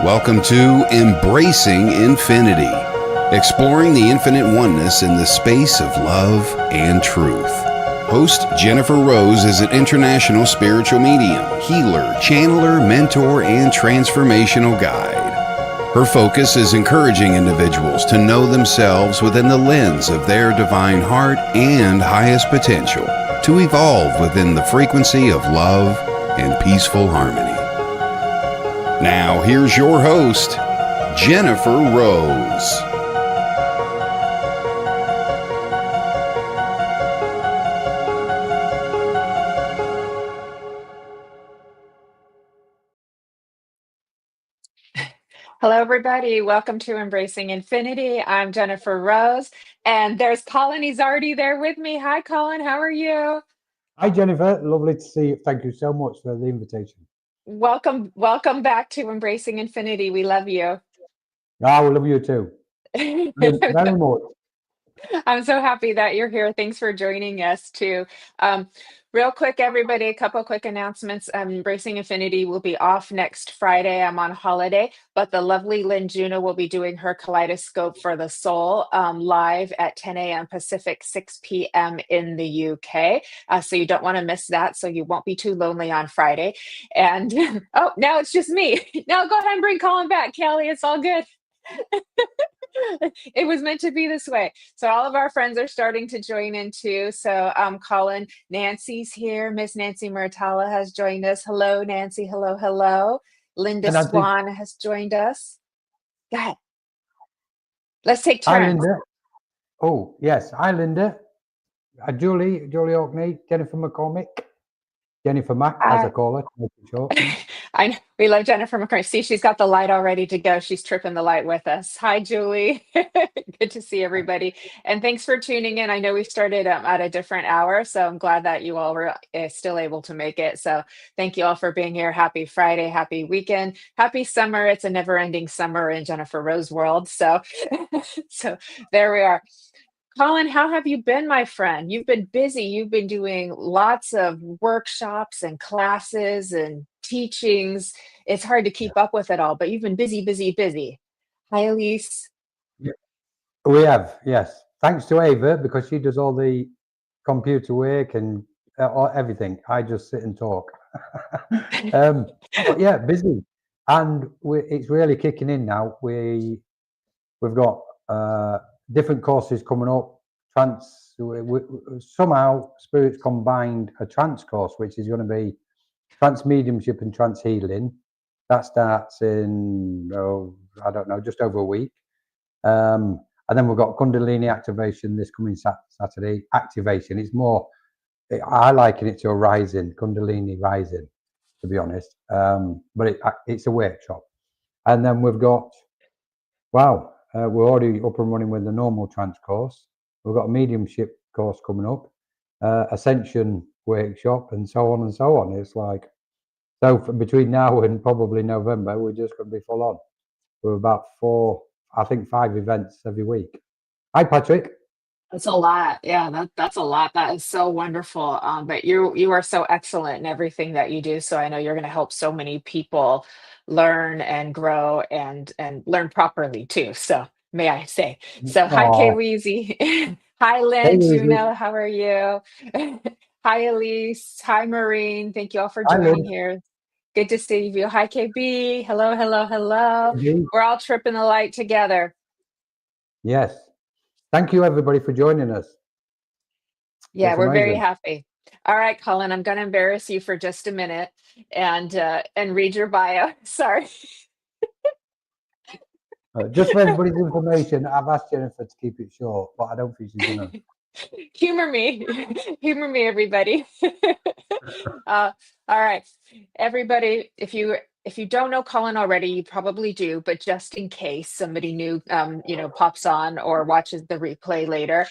Welcome to Embracing Infinity, exploring the infinite oneness in the space of love and truth. Host Jennifer Rose is an international spiritual medium, healer, channeler, mentor, and transformational guide. Her focus is encouraging individuals to know themselves within the lens of their divine heart and highest potential, to evolve within the frequency of love and peaceful harmony. Now, here's your host, Jennifer Rose. Hello, everybody. Welcome to Embracing Infinity. I'm Jennifer Rose, and there's Colin. He's already there with me. Hi, Colin. How are you? Hi, Jennifer. Lovely to see you. Thank you so much for the invitation. Welcome back to Embracing Infinity. We love you. I love you too. Very much. I'm so happy that you're here. Thanks for joining us too. Real quick, everybody, a couple quick announcements. Embracing Infinity will be off next Friday. I'm on holiday, but the lovely Lynn Juno will be doing her Kaleidoscope for the Soul live at 10 a.m. Pacific, 6 p.m. in the UK. So you don't want to miss that. So you won't be too lonely on Friday. And oh, now it's just me. Now go ahead and bring Colin back, Kelly. It's all good. It was meant to be this way. So all of our friends are starting to join in too. So Colin, Nancy's here. Miss Nancy Murtala has joined us. Hello, Nancy. Hello, hello. Linda Swan has joined us. Go ahead. Let's take turns. Hi, Linda. Oh, yes. Hi, Linda. Julie Orkney, Jennifer McCormick. Jennifer Mack, as I call her. I know. We love Jennifer McCormick. See, she's got the light all ready to go. She's tripping the light with us. Hi, Julie. Good to see everybody. And thanks for tuning in. I know we started at a different hour, so I'm glad that you all were still able to make it. So thank you all for being here. Happy Friday. Happy weekend. Happy summer. It's a never-ending summer in Jennifer Rose world. So, so there we are. Colin, how have you been, my friend? You've been busy. You've been doing lots of workshops and classes and teachings. It's hard to keep up with it all, but you've been busy, busy, busy. Hi, Elise. Yeah. We have, yes. Thanks to Ava, because she does all the computer work and everything. I just sit and talk. But yeah, busy. And it's really kicking in now. We've got different courses coming up. Somehow Spirits combined a trance course, which is going to be trance mediumship and trance healing. That starts in I don't know, just over a week. And then we've got Kundalini activation this coming Saturday. Activation. It's more, I liken it to a rising, Kundalini rising, to be honest. But it's a workshop. And then we've got, we're already up and running with the normal trance course. We've got a mediumship course coming up, ascension workshop, and so on and so on. It's like, so between now and probably November, we're just going to be full on. We're about 5 events every week. Hi, Patrick. That's a lot. Yeah, that's a lot. That is so wonderful. But you are so excellent in everything that you do. So I know you're going to help so many people learn and grow and learn properly too. So may I say. So hi, Kay Weezy. Hi, Lynn, Juno. How are you? Hi, Elise. Hi, Maureen. Thank you all for joining here. Good to see you. Hi, KB. Hello, hello, hello. We're all tripping the light together. Yes. Thank you, everybody, for joining us. Yeah, we're very happy. All right, Colin, I'm going to embarrass you for just a minute and read your bio. Sorry. Just for everybody's information, I've asked Jennifer to keep it short, but I don't think she's going to. Humor me, everybody. All right, everybody. If you don't know Colin already, you probably do, but just in case somebody new, pops on or watches the replay later.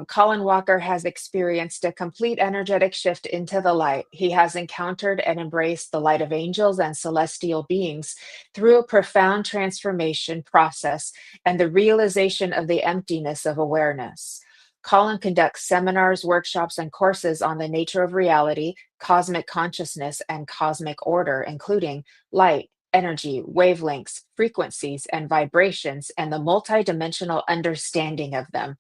Colin Walker has experienced a complete energetic shift into the light. He has encountered and embraced the light of angels and celestial beings through a profound transformation process and the realization of the emptiness of awareness. Colin conducts seminars, workshops, and courses on the nature of reality, cosmic consciousness, and cosmic order, including light, energy, wavelengths, frequencies, and vibrations, and the multidimensional understanding of them.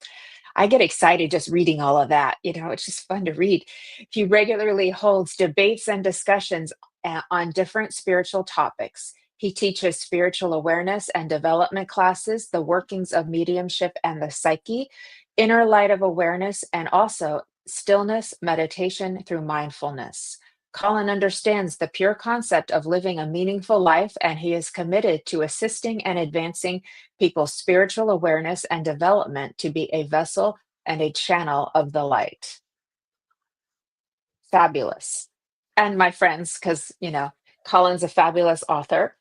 I get excited just reading all of that. It's just fun to read. He regularly holds debates and discussions on different spiritual topics. He teaches spiritual awareness and development classes, the workings of mediumship and the psyche, inner light of awareness, and also stillness, meditation through mindfulness. Colin understands the pure concept of living a meaningful life, and he is committed to assisting and advancing people's spiritual awareness and development to be a vessel and a channel of the light. Fabulous. And my friends, because, Colin's a fabulous author.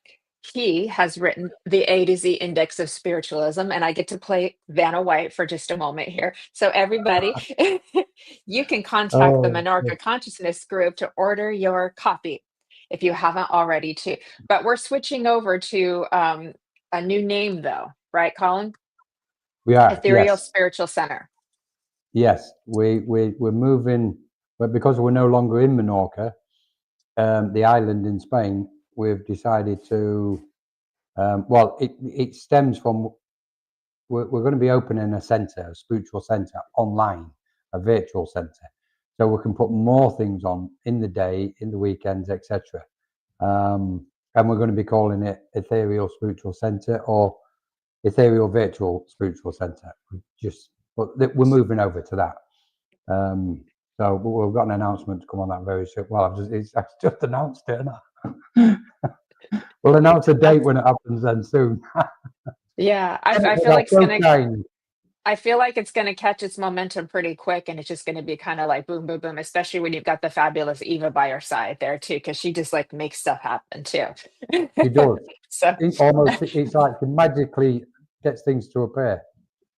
He has written the A to Z Index of Spiritualism, and I get to play Vanna White for just a moment here. So, everybody, you can contact the Oh, Minorca Consciousness Group to order your copy if you haven't already, too. But we're switching over to a new name, though, right, Colin? we are. Ethereal Yes. Spiritual Center. Yes. We're moving, but because we're no longer in Menorca, the island in Spain, we've decided to. Well, it stems from we're going to be opening a center, a spiritual center online, a virtual center, so we can put more things on in the day, in the weekends, etc. And we're going to be calling it Ethereal Spiritual Center or Ethereal Virtual Spiritual Center. But we're moving over to that. So we've got an announcement to come on that very soon. Well, I've just announced it. We'll announce a date when it happens then soon. Yeah, I feel like it's gonna. Kind. I feel like it's gonna catch its momentum pretty quick, and it's just gonna be kind of like boom, boom, boom. Especially when you've got the fabulous Eva by your side there too, because she just like makes stuff happen too. She does. So, It's like she magically gets things to appear.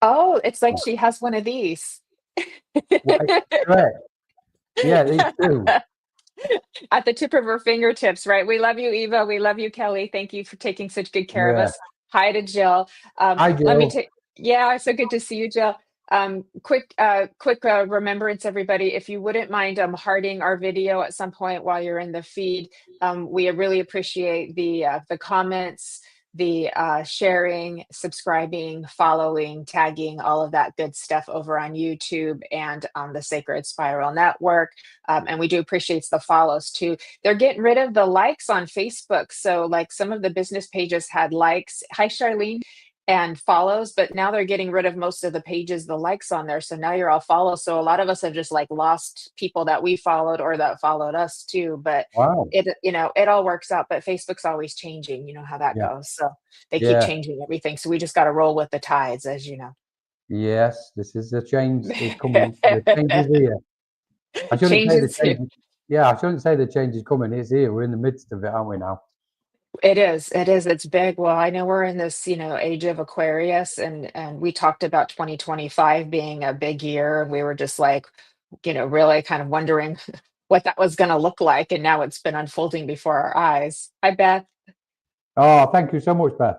oh, it's like she has one of these. Correct. Yeah, these two. At the tip of her fingertips, right? We love you, Eva. We love you, Kelly. Thank you for taking such good care of Yeah. us. Hi to Jill. Hi, Let me Jill. take. Yeah, so good to see you, Jill. Quick remembrance, everybody. If you wouldn't mind hearting our video at some point while you're in the feed, we really appreciate the comments, the sharing, subscribing, following, tagging, all of that good stuff over on YouTube and on the Sacred Spiral Network. And we do appreciate the follows too. They're getting rid of the likes on Facebook. So like some of the business pages had likes. Hi, Charlene. And follows, but now they're getting rid of most of the pages, the likes on there. So now you're all follows. So a lot of us have just like lost people that we followed or that followed us too. But Wow. it all works out. But Facebook's always changing. You know how that goes. So they keep changing everything. So we just got to roll with the tides, as you know. Yes, this is a change. It's coming. The change is here. I shouldn't say the change. Yeah, I shouldn't say the change is coming. It's here. We're in the midst of it, aren't we now? It is. It's big. Well, I know we're in this, age of Aquarius, and we talked about 2025 being a big year, and we were just like, really kind of wondering what that was going to look like, and now it's been unfolding before our eyes. Hi, Beth. Oh, thank you so much, Beth.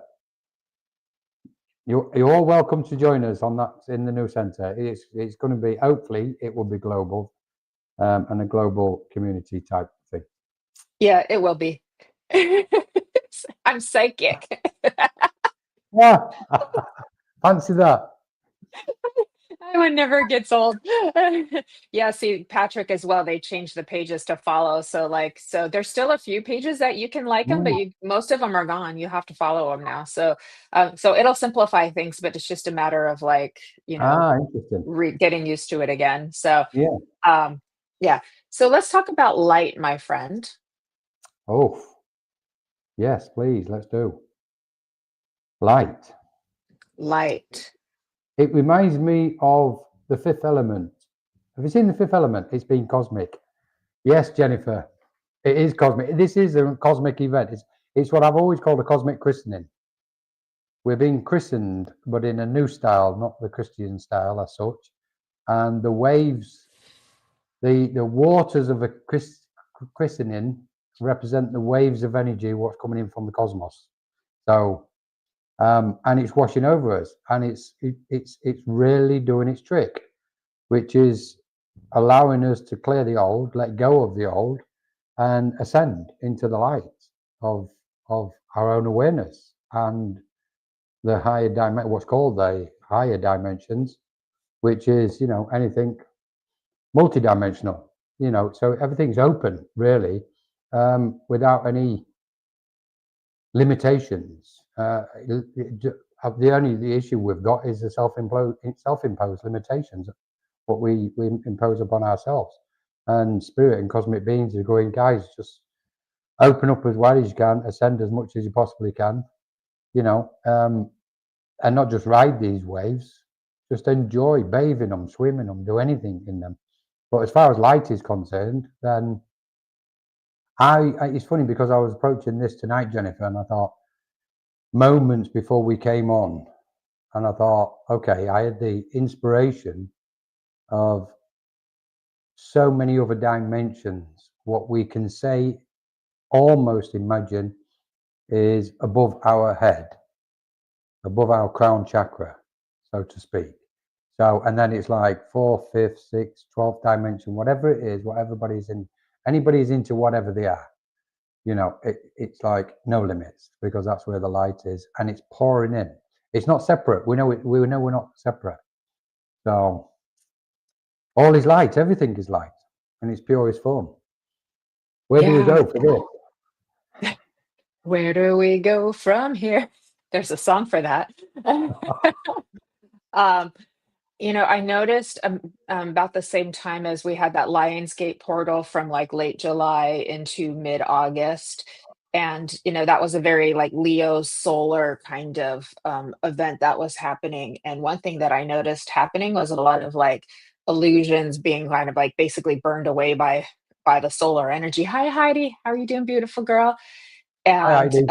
You're all welcome to join us on that in the new center. It's going to be, hopefully, it will be global, and a global community type thing. Yeah, it will be. I'm psychic. Yeah, fancy that. That one never gets old. Yeah, see, Patrick as well, they changed the pages to follow. So there's still a few pages that you can like them, but most of them are gone. You have to follow them now. So it'll simplify things, but it's just a matter of interesting. getting used to it again. So yeah. Yeah. So let's talk about light, my friend. Oh, yes, please, let's do. Light. It reminds me of the fifth element. Have you seen the fifth element? It's been cosmic. Yes, Jennifer, it is cosmic. This is a cosmic event. It's what I've always called a cosmic christening. We're being christened, but in a new style, not the Christian style as such. And the waves, the waters of a christening represent the waves of energy, what's coming in from the cosmos. So, and it's washing over us, and it's really doing its trick, which is allowing us to clear the old, let go of the old, and ascend into the light of of our own awareness and the higher dimension, what's called the higher dimensions, which is, you know, anything multidimensional, you know, so everything's open really, without any limitations. The issue we've got is the self-imposed limitations, what we impose upon ourselves. And spirit and cosmic beings are going, guys, just open up as wide as you can, ascend as much as you possibly can, you know, and not just ride these waves, just enjoy, bathe in them, swim in them, do anything in them. But as far as light is concerned, then it's funny because I was approaching this tonight, Jennifer, and I thought, moments before we came on, and I thought, okay, I had the inspiration of so many other dimensions. What we can say, almost imagine, is above our head, above our crown chakra, so to speak. So, and then it's like 4th, 5th, 6th, 12th dimension, whatever it is, what everybody's in, anybody's into whatever they are. You know, it's like no limits, because that's where the light is, and it's pouring in. It's not separate. We know we're not separate. So all is light. Everything is light, in its purest form. Where do we go for this? Where do we go from here? There's a song for that. um, You know, I noticed about the same time as we had that Lionsgate portal from like late July into mid-August. And, you know, that was a very like Leo solar kind of event that was happening. And one thing that I noticed happening was a lot of like illusions being kind of like basically burned away by the solar energy. Hi, Heidi. How are you doing, beautiful girl? I And do.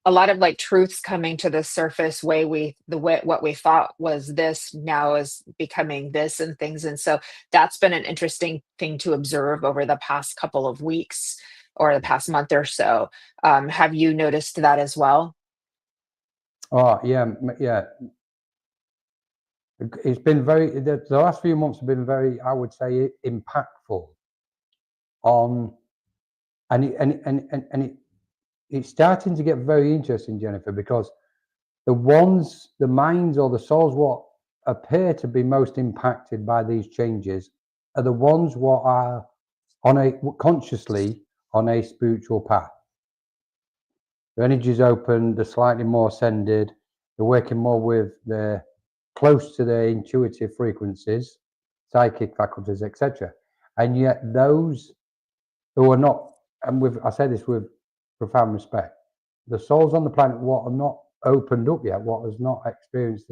a lot of like truths coming to the surface, what we thought was this now is becoming this and things. And so that's been an interesting thing to observe over the past couple of weeks or the past month or so. Have you noticed that as well? Oh yeah, yeah. It's been the last few months have been very, I would say, impactful on, it's starting to get very interesting, Jennifer, because the minds or the souls what appear to be most impacted by these changes are the ones what are consciously on a spiritual path. The energy's open, they're slightly more ascended, they're working more with close to their intuitive frequencies, psychic faculties, etc. And yet those who are not, and I say this with profound respect, the souls on the planet what are not opened up yet, what has not experienced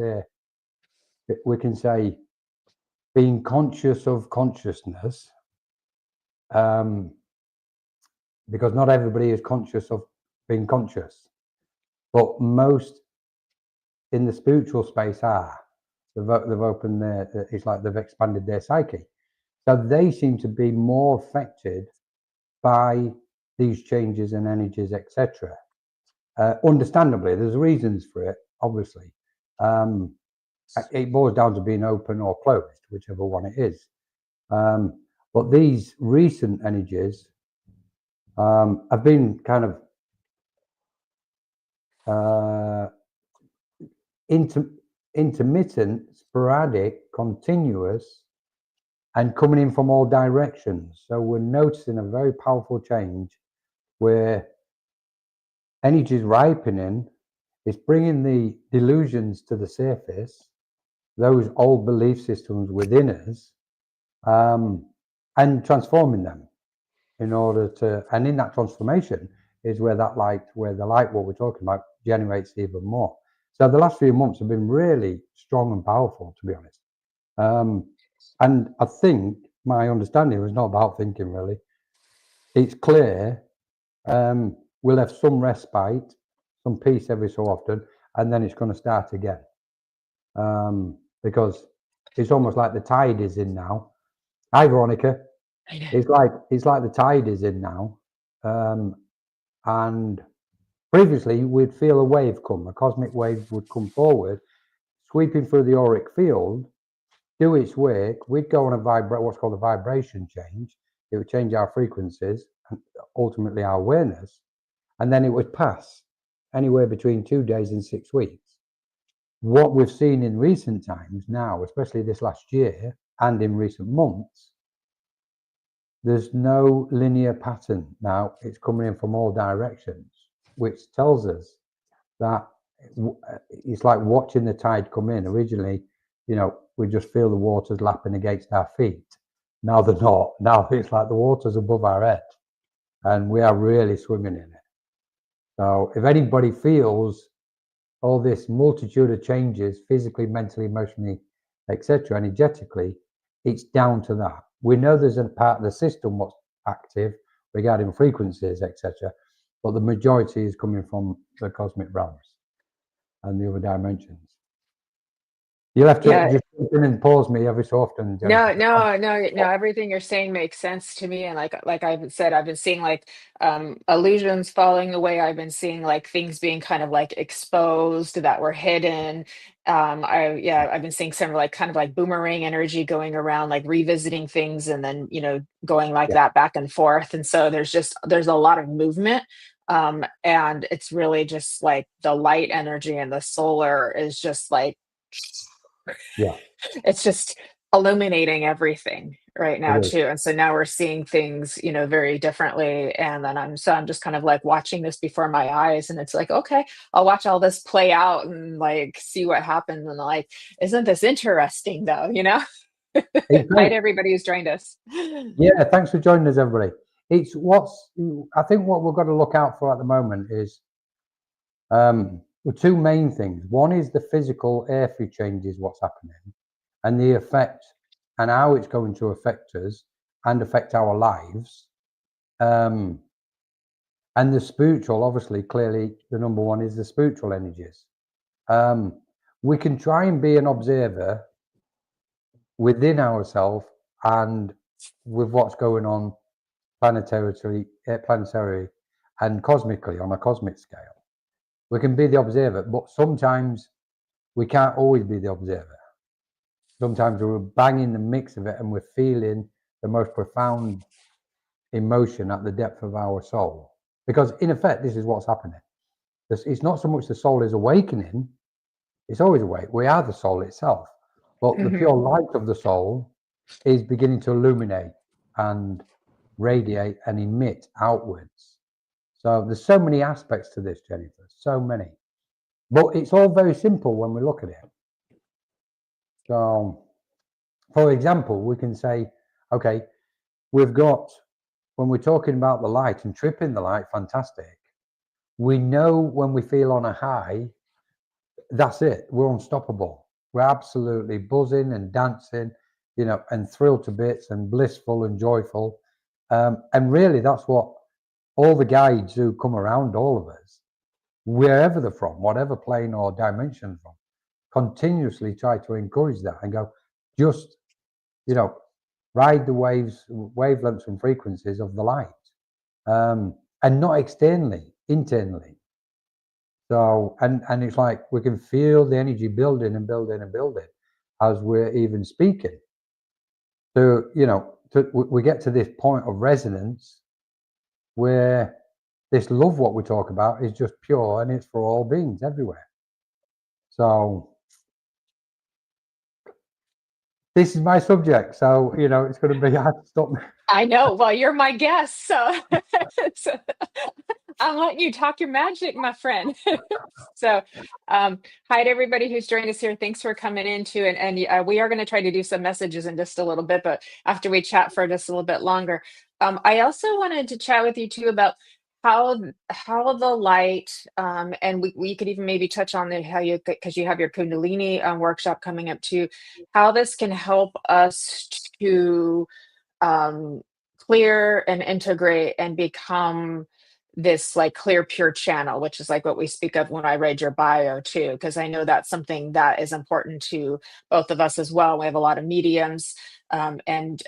we can say, being conscious of consciousness, because not everybody is conscious of being conscious, but most in the spiritual space are. They've opened it's like they've expanded their psyche. So they seem to be more affected by these changes in energies, etc. Understandably, there's reasons for it, obviously. It boils down to being open or closed, whichever one it is. But these recent energies have been kind of intermittent, sporadic, continuous, and coming in from all directions. So we're noticing a very powerful change where energy is ripening. It's bringing the delusions to the surface, those old belief systems within us, and transforming them in order to, and in that transformation is where the light, what we're talking about, generates even more. So the last few months have been really strong and powerful, to be honest. And I think my understanding was not about thinking, really. It's clear we'll have some respite, some peace every so often, and then it's going to start again. Because it's almost like the tide is in now. Hi, Veronica. It's like the tide is in now. And previously, we'd feel a wave come, a cosmic wave would come forward, sweeping through the auric field, do its work. We'd go on what's called a vibration change. It would change our frequencies and ultimately our awareness. and then it would pass anywhere between 2 days and 6 weeks. What we've seen in recent times now, especially this last year and in recent months, there's no linear pattern now. It's coming in from all directions, which tells us that it's like watching the tide come in. Originally, we just feel the waters lapping against our feet. Now they're not. Now it's like the water's above our head, and we are really swimming in it. So if anybody feels all this multitude of changes, physically, mentally, emotionally, etc., energetically, it's down to that. We know there's a part of the system what's active regarding frequencies, etc., but the majority is coming from the cosmic realms and the other dimensions. You'll have to just jump in and pause me every so often, Jennifer. No. Everything you're saying makes sense to me. And like I've said, I've been seeing like illusions falling away. I've been seeing like things being kind of like exposed that were hidden. I've been seeing some like kind of like boomerang energy going around, like revisiting things and then, going like Yeah, that back and forth. And so there's a lot of movement. And it's really just like the light energy and the solar is just like yeah, it's just illuminating everything right it now is. too. And so now we're seeing things, very differently. And then I'm just kind of like watching this before my eyes. And it's like, okay, I'll watch all this play out and like see what happens. And like, isn't this interesting though? It's Hi great. to everybody who's joined us. Yeah, thanks for joining us, everybody. I think what we've got to look out for at the moment is the two main things. One is the physical airflow changes, what's happening, and the effect and how it's going to affect us and affect our lives. And the spiritual, obviously, clearly, the number one is the spiritual energies. We can try and be an observer within ourselves and with what's going on planetary and cosmically on a cosmic scale. We can be the observer, but sometimes we can't always be the observer. Sometimes we're banging the mix of it and we're feeling the most profound emotion at the depth of our soul. Because in effect, this is what's happening. It's not so much the soul is awakening, it's always awake. We are the soul itself. But the pure light of the soul is beginning to illuminate and radiate and emit outwards. So there's so many aspects to this, Jennifer, so many. But it's all very simple when we look at it. So, for example, we can say, okay, we've got, when we're talking about the light and tripping the light, fantastic. We know when we feel on a high, that's it. We're unstoppable. We're absolutely buzzing and dancing, and thrilled to bits and blissful and joyful. And really, that's what all the guides who come around all of us, wherever they're from, whatever plane or dimension from, continuously try to encourage that and go, just, ride the wavelengths and frequencies of the light, and not externally, internally. So, and it's like we can feel the energy building and building and building as we're even speaking. So, we get to this point of resonance where this love, what we talk about, is just pure and it's for all beings everywhere. So this is my subject. So, it's going to be hard to stop me. I know. Well, you're my guest, so, so I'm letting you talk your magic, my friend. So, hi to everybody who's joined us here. Thanks for coming in too. And we are going to try to do some messages in just a little bit, but after we chat for just a little bit longer. I also wanted to chat with you too about how the light, and we could even maybe touch on how because you have your Kundalini workshop coming up too, how this can help us to clear and integrate and become this like clear pure channel, which is like what we speak of when I read your bio too, because I know that's something that is important to both of us as well. We have a lot of mediums and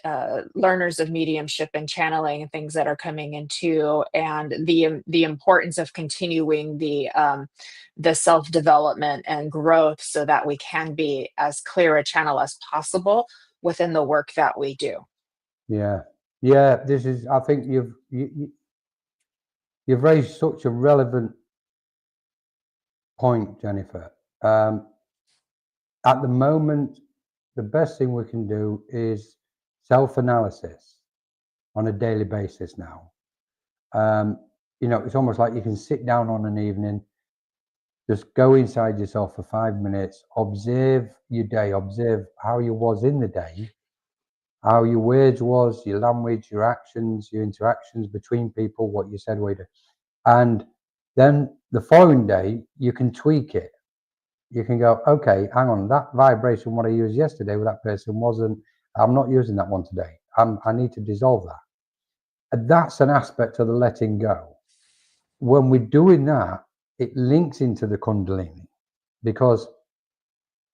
learners of mediumship and channeling and things that are coming into, and the importance of continuing the self-development and growth so that we can be as clear a channel as possible within the work that we do. Yeah. This is, I think You've raised such a relevant point, Jennifer. At the moment, the best thing we can do is self-analysis on a daily basis now. You know, it's almost like you can sit down on an evening, just go inside yourself for 5 minutes, observe your day, observe how you was in the day, how your words was, your language, your actions, your interactions between people, what you said, what you did. And then the following day, you can tweak it. You can go, okay, hang on, that vibration, what I used yesterday with that person wasn't, I'm not using that one today. I need to dissolve that. And that's an aspect of the letting go. When we're doing that, it links into the Kundalini, because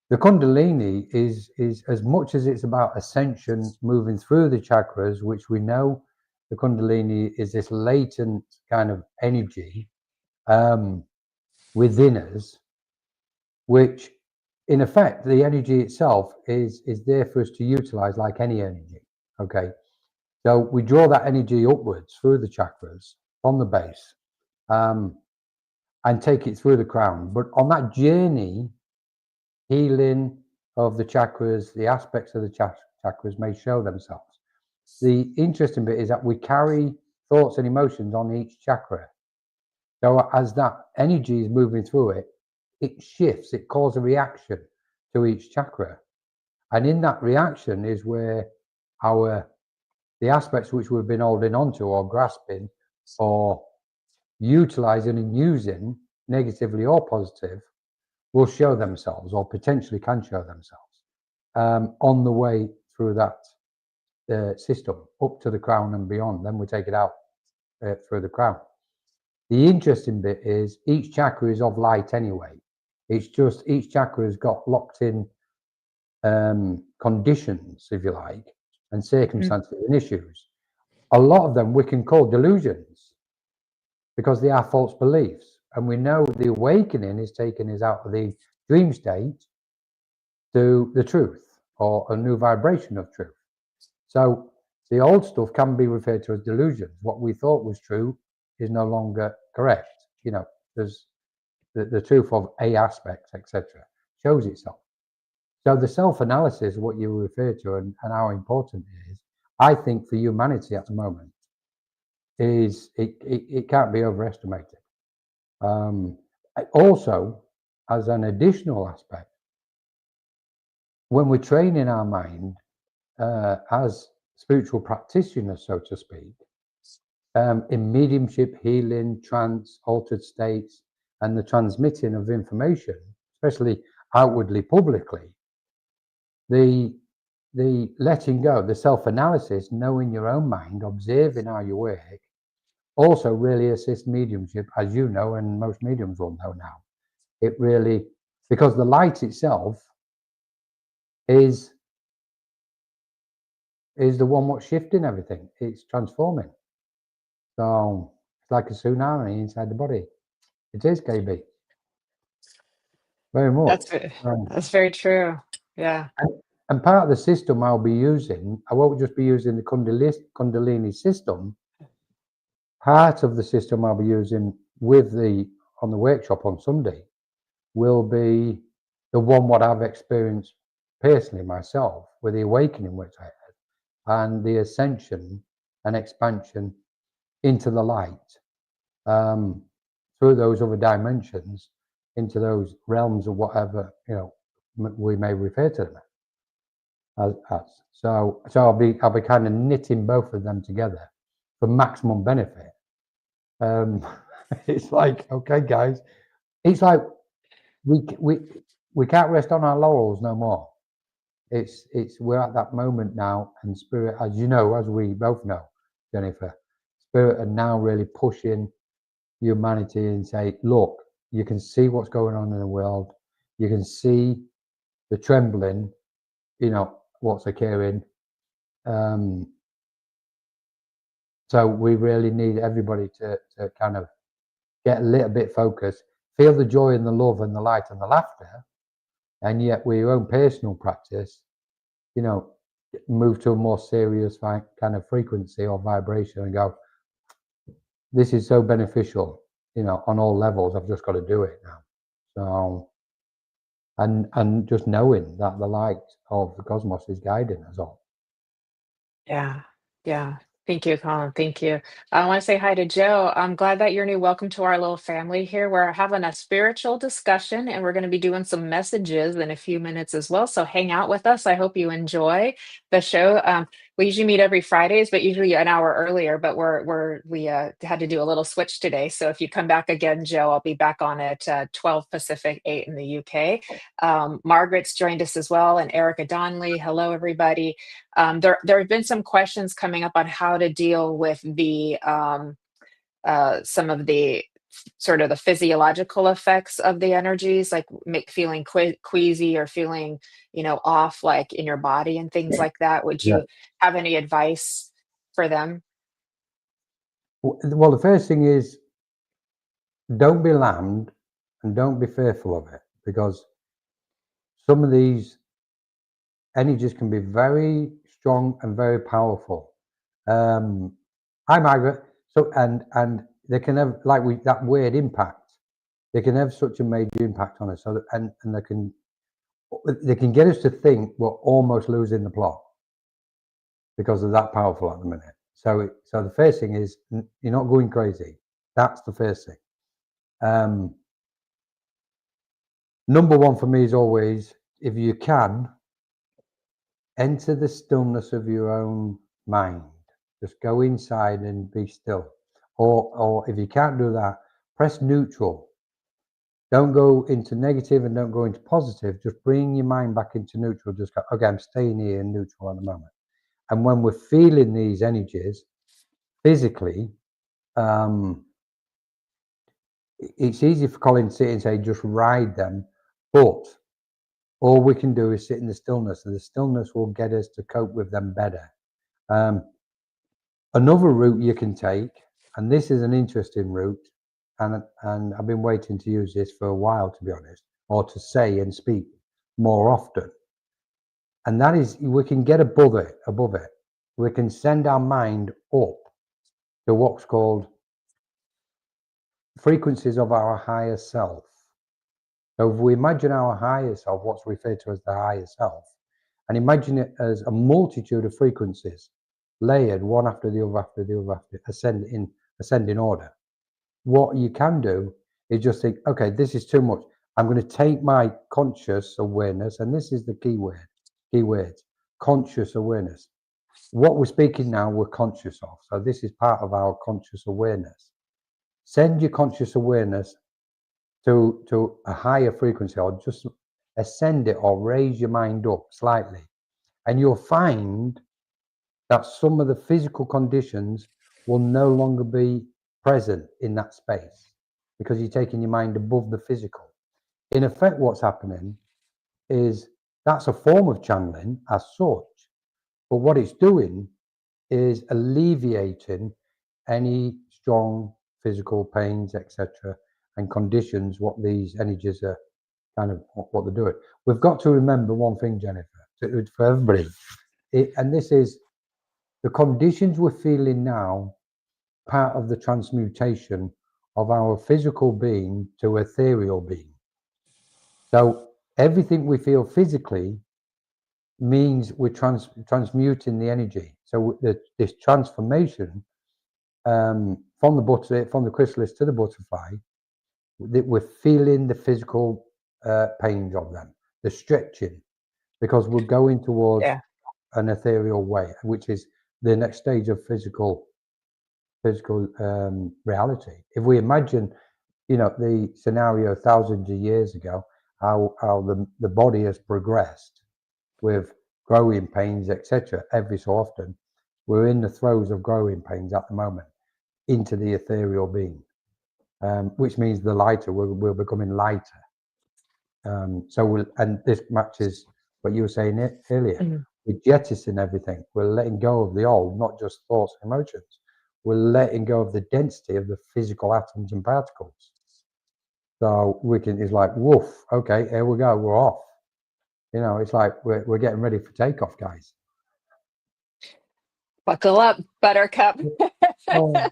the Kundalini is as much as it's about ascension, moving through the chakras, which we know the Kundalini is this latent kind of energy within us, which in effect, the energy itself is there for us to utilize like any energy. Okay. So we draw that energy upwards through the chakras from the base and take it through the crown. But on that journey, healing of the chakras, the aspects of the chakras may show themselves. The interesting bit is that we carry thoughts and emotions on each chakra. So as that energy is moving through it, it shifts, it causes a reaction to each chakra. And in that reaction is where the aspects which we've been holding onto or grasping or utilizing and using, negatively or positive, will show themselves or potentially can show themselves on the way through that system up to the crown and beyond. Then we take it out through the crown. The interesting bit is each chakra is of light anyway. It's just each chakra has got locked in conditions, if you like, and circumstances and issues. A lot of them we can call delusions because they are false beliefs. And we know the awakening is taking us out of the dream state to the truth or a new vibration of truth. So the old stuff can be referred to as delusions. What we thought was true is no longer correct. You know, there's the truth of a aspect, etc., shows itself. So the self-analysis, what you refer to and how important it is, I think for humanity at the moment, is it can't be overestimated. Also, as an additional aspect, when we're training our mind as spiritual practitioners, so to speak, in mediumship, healing, trance, altered states, and the transmitting of information, especially outwardly, publicly, the letting go, the self-analysis, knowing your own mind, observing how you work, also really assists mediumship, as you know, and most mediums will know now. It really, because the light itself is the one what's shifting everything. It's transforming. So it's like a tsunami inside the body. It is, KB. Very much. That's very true. Yeah. And part of the system I'll be using, I won't just be using the Kundalini system. Part of the system I'll be using on the workshop on Sunday will be the one what I've experienced personally myself with the awakening which I had and the ascension and expansion into the light through those other dimensions into those realms or whatever, you know, we may refer to them as. So I'll be kind of knitting both of them together for maximum benefit. It's like, okay, guys, it's like we can't rest on our laurels no more. We're at that moment now, and spirit, as you know, as we both know, Jennifer, spirit are now really pushing humanity and say, look, you can see what's going on in the world, you can see the trembling, you know, what's occurring. So we really need everybody to kind of get a little bit focused, feel the joy and the love and the light and the laughter, and yet with your own personal practice, you know, move to a more serious kind of frequency or vibration and go, this is so beneficial, you know, on all levels. I've just got to do it now. So, and just knowing that the light of the cosmos is guiding us all. Yeah. Yeah. Thank you, Colin. Thank you. I want to say hi to Joe. I'm glad that you're new. Welcome to our little family here. We're having a spiritual discussion and we're going to be doing some messages in a few minutes as well. So hang out with us. I hope you enjoy the show. We usually meet every Fridays, but usually an hour earlier. But we had to do a little switch today. So if you come back again, Joe, I'll be back on at 12 Pacific, 8 in the UK. Margaret's joined us as well, and Erica Donnelly. Hello, everybody. There have been some questions coming up on how to deal with the some of the sort of the physiological effects of the energies, like feeling queasy or feeling, you know, off, like in your body and things like that. Would Yeah. you have any advice for them? Well, the first thing is, don't be alarmed and don't be fearful of it, because some of these energies can be very strong and very powerful. Hi, Margaret. So, and they can have, like, that weird impact. They can have such a major impact on us. So that, and they can get us to think we're almost losing the plot because they're that powerful at the minute. So the first thing is, you're not going crazy. That's the first thing. Number one for me is always, if you can, enter the stillness of your own mind. Just go inside and be still. Or if you can't do that, press neutral. Don't go into negative and don't go into positive. Just bring your mind back into neutral. Just go, okay, I'm staying here in neutral at the moment. And when we're feeling these energies physically, it's easy for Colin to sit and say, just ride them. But all we can do is sit in the stillness, and the stillness will get us to cope with them better. Another route you can take, and this is an interesting route, and I've been waiting to use this for a while, to be honest, or to say and speak more often. And that is, we can get above it. We can send our mind up to what's called frequencies of our higher self. So if we imagine our higher self, what's referred to as the higher self, and imagine it as a multitude of frequencies layered one after the other, ascending order. What you can do is just think, okay, this is too much. I'm going to take my conscious awareness, and this is the key words, conscious awareness. What we're speaking now, we're conscious of. So this is part of our conscious awareness. Send your conscious awareness to a higher frequency, or just ascend it or raise your mind up slightly. And you'll find that some of the physical conditions will no longer be present in that space, because you're taking your mind above the physical. In effect, what's happening is that's a form of channeling as such, but what it's doing is alleviating any strong physical pains, etc., and conditions, what these energies are kind of what they're doing. We've got to remember one thing, Jennifer, for everybody, and this is the conditions we're feeling now, part of the transmutation of our physical being to ethereal being. So everything we feel physically means we're transmuting the energy. So this transformation from the chrysalis to the butterfly, that we're feeling the physical pains of them, the stretching, because we're going towards an ethereal way, which is the next stage of physical reality. If we imagine, you know, the scenario thousands of years ago, how the body has progressed with growing pains, etc., every so often, we're in the throes of growing pains at the moment into the ethereal being, which means the lighter, we're becoming lighter. And this matches what you were saying earlier. Mm-hmm. We're jettisoning everything. We're letting go of the old, not just thoughts and emotions. We're letting go of the density of the physical atoms and particles. So it's like, woof, okay, here we go, we're off. You know, it's like we're getting ready for takeoff, guys. Buckle up, Buttercup. Oh,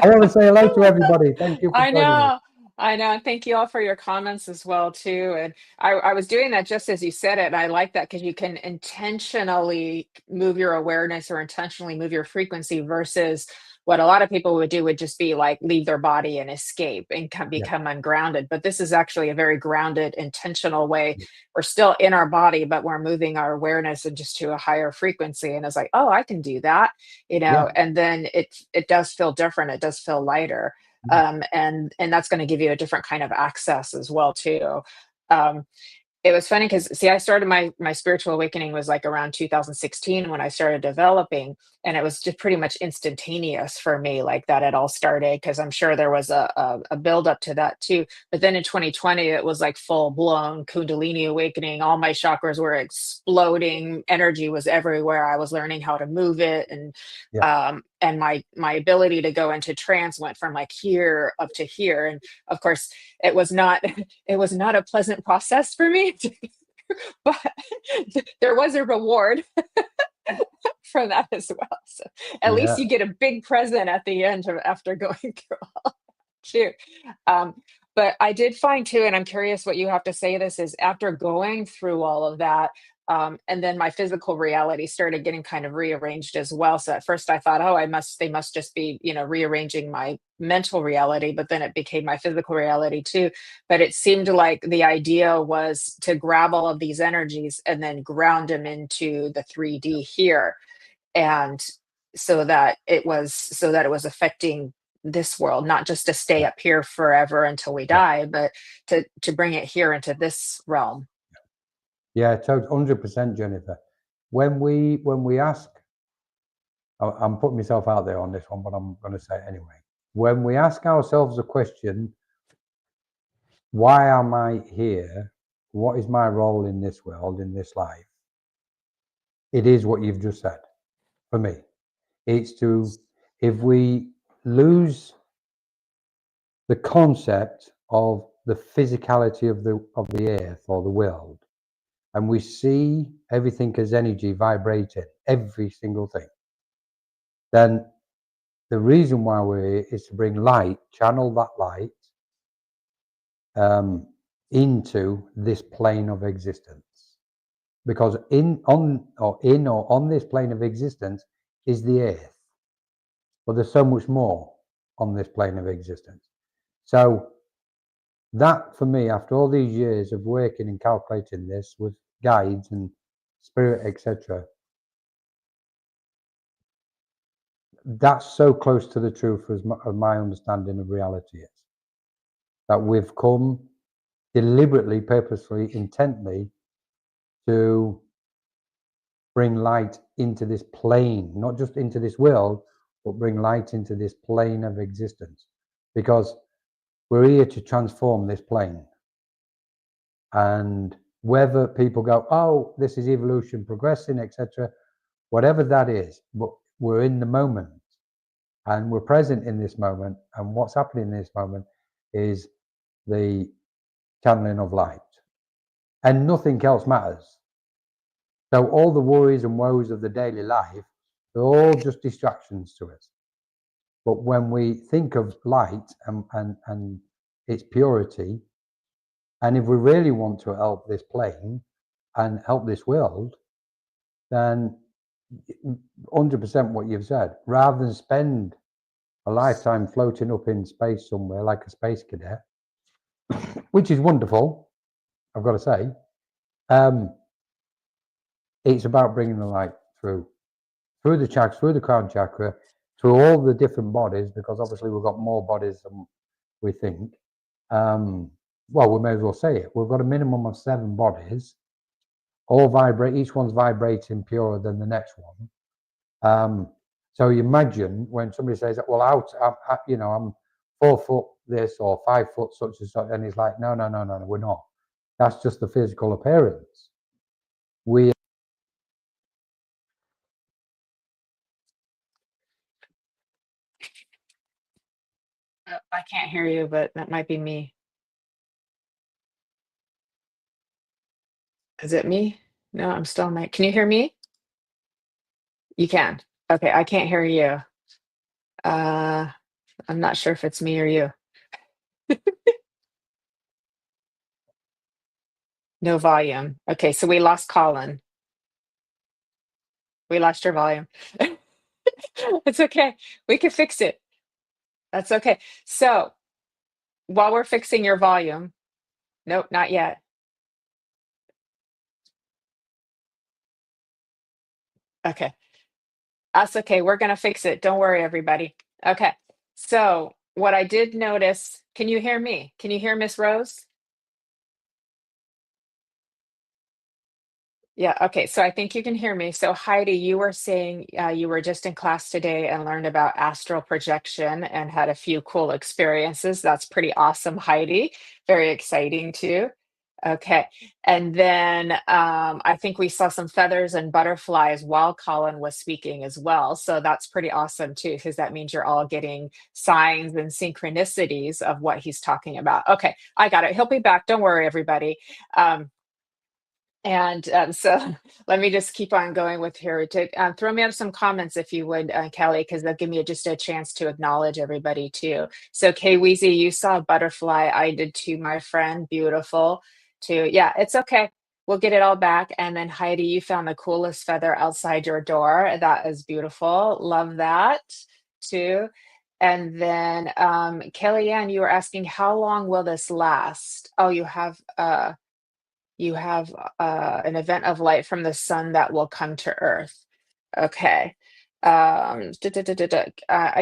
I want to say hello to everybody. Thank you for I joining me. know. I know. And thank you all for your comments as well too. And I was doing that just as you said it. And I like that because you can intentionally move your awareness or intentionally move your frequency versus what a lot of people would do would just be like leave their body and escape and Yeah, become ungrounded. But this is actually a very grounded, intentional way. yeah, We're still in our body, but we're moving our awareness and just to a higher frequency. And it's like, oh, I can do that, yeah, and then it does feel different. It does feel lighter, yeah. and that's going to give you a different kind of access as well too. um, it was funny because see, I started my spiritual awakening was like around 2016 when I started developing, and it was just pretty much instantaneous for me, like that it all started, because I'm sure there was a build up to that too. But then in 2020 it was like full blown kundalini awakening. All my chakras were exploding, energy was everywhere, I was learning how to move it, Yeah. and my ability to go into trance went from like here up to here. And of course it was not it was not a pleasant process for me, but there was a reward for that as well. So at least Yeah. you get a big present at the end of after going through all too. Um, but I did find too, and I'm curious what you have to say. This is after going through all of that, and then my physical reality started getting kind of rearranged as well. So at first I thought, oh, they must just be, rearranging my mental reality, but then it became my physical reality too. But it seemed like the idea was to grab all of these energies and then ground them into the 3D here, and so that it was affecting this world, not just to stay Yeah. up here forever until we Yeah. die, but to bring it here into this realm. Yeah. 100%, Jennifer. When we ask, I'm putting myself out there on this one, but I'm going to say it anyway. When we ask ourselves the question, why am I here? What is my role in this world, in this life? It is what you've just said for me. It's if we lose the concept of the physicality of the earth or the world, and we see everything as energy vibrating, every single thing, then the reason why we're here is to bring light, channel that light into this plane of existence. Because on this plane of existence is the earth, but there's so much more on this plane of existence. So that, for me, after all these years of working and calculating this with guides and spirit, etc., that's so close to the truth as my understanding of reality is. That we've come deliberately, purposefully, intently to bring light into this plane, not just into this world, but bring light into this plane of existence. Because we're here to transform this plane. And whether people go, oh, this is evolution progressing, etc., whatever that is, but we're in the moment and we're present in this moment. And what's happening in this moment is the channeling of light, and nothing else matters. So all the worries and woes of the daily life, they're all just distractions to us. But when we think of light and its purity, and if we really want to help this plane and help this world, then 100% what you've said, rather than spend a lifetime floating up in space somewhere like a space cadet, which is wonderful, I've got to say, it's about bringing the light through the chakras, through the crown chakra, through all the different bodies, because obviously we've got more bodies than we think. Well, we may as well say it. We've got a minimum of 7 bodies, all vibrate. Each one's vibrating purer than the next one. So you imagine when somebody says, "Well, I'm 4 foot this or 5 foot such and such," and he's like, "No, we're not. That's just the physical appearance. We I can't hear you, but that might be me. Is it me? No, I'm still can you hear me? You can. Okay, I can't hear you. I'm not sure if it's me or you. No volume. Okay, so we lost Colin. We lost your volume. It's okay. We can fix it. That's okay. So while we're fixing your volume, nope, not yet. Okay, that's okay. We're gonna fix it. Don't worry, everybody. Okay. So what I did notice, can you hear me? Can you hear Miss Rose? Yeah, okay. So I think you can hear me. So Heidi, you were saying you were just in class today and learned about astral projection and had a few cool experiences. That's pretty awesome, Heidi. Very exciting too. Okay. And then I think we saw some feathers and butterflies while Colin was speaking as well. So that's pretty awesome too, because that means you're all getting signs and synchronicities of what he's talking about. Okay, I got it. He'll be back. Don't worry, everybody. And so let me just keep on going with Heritage. Throw me up some comments if you would, Kelly, because they'll give me just a chance to acknowledge everybody too. So Kay Weezy, you saw a butterfly. I did too, my friend. Beautiful too. Yeah, it's okay. We'll get it all back. And then Heidi, you found the coolest feather outside your door. That is beautiful. Love that too. And then Kellyanne, you were asking, how long will this last? Oh, you have an event of light from the sun that will come to Earth. Okay. I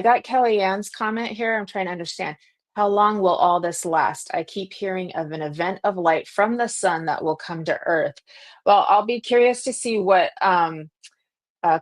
got Kellyanne's comment here. I'm trying to understand. How long will all this last? I keep hearing of an event of light from the sun that will come to Earth. Well, I'll be curious to see what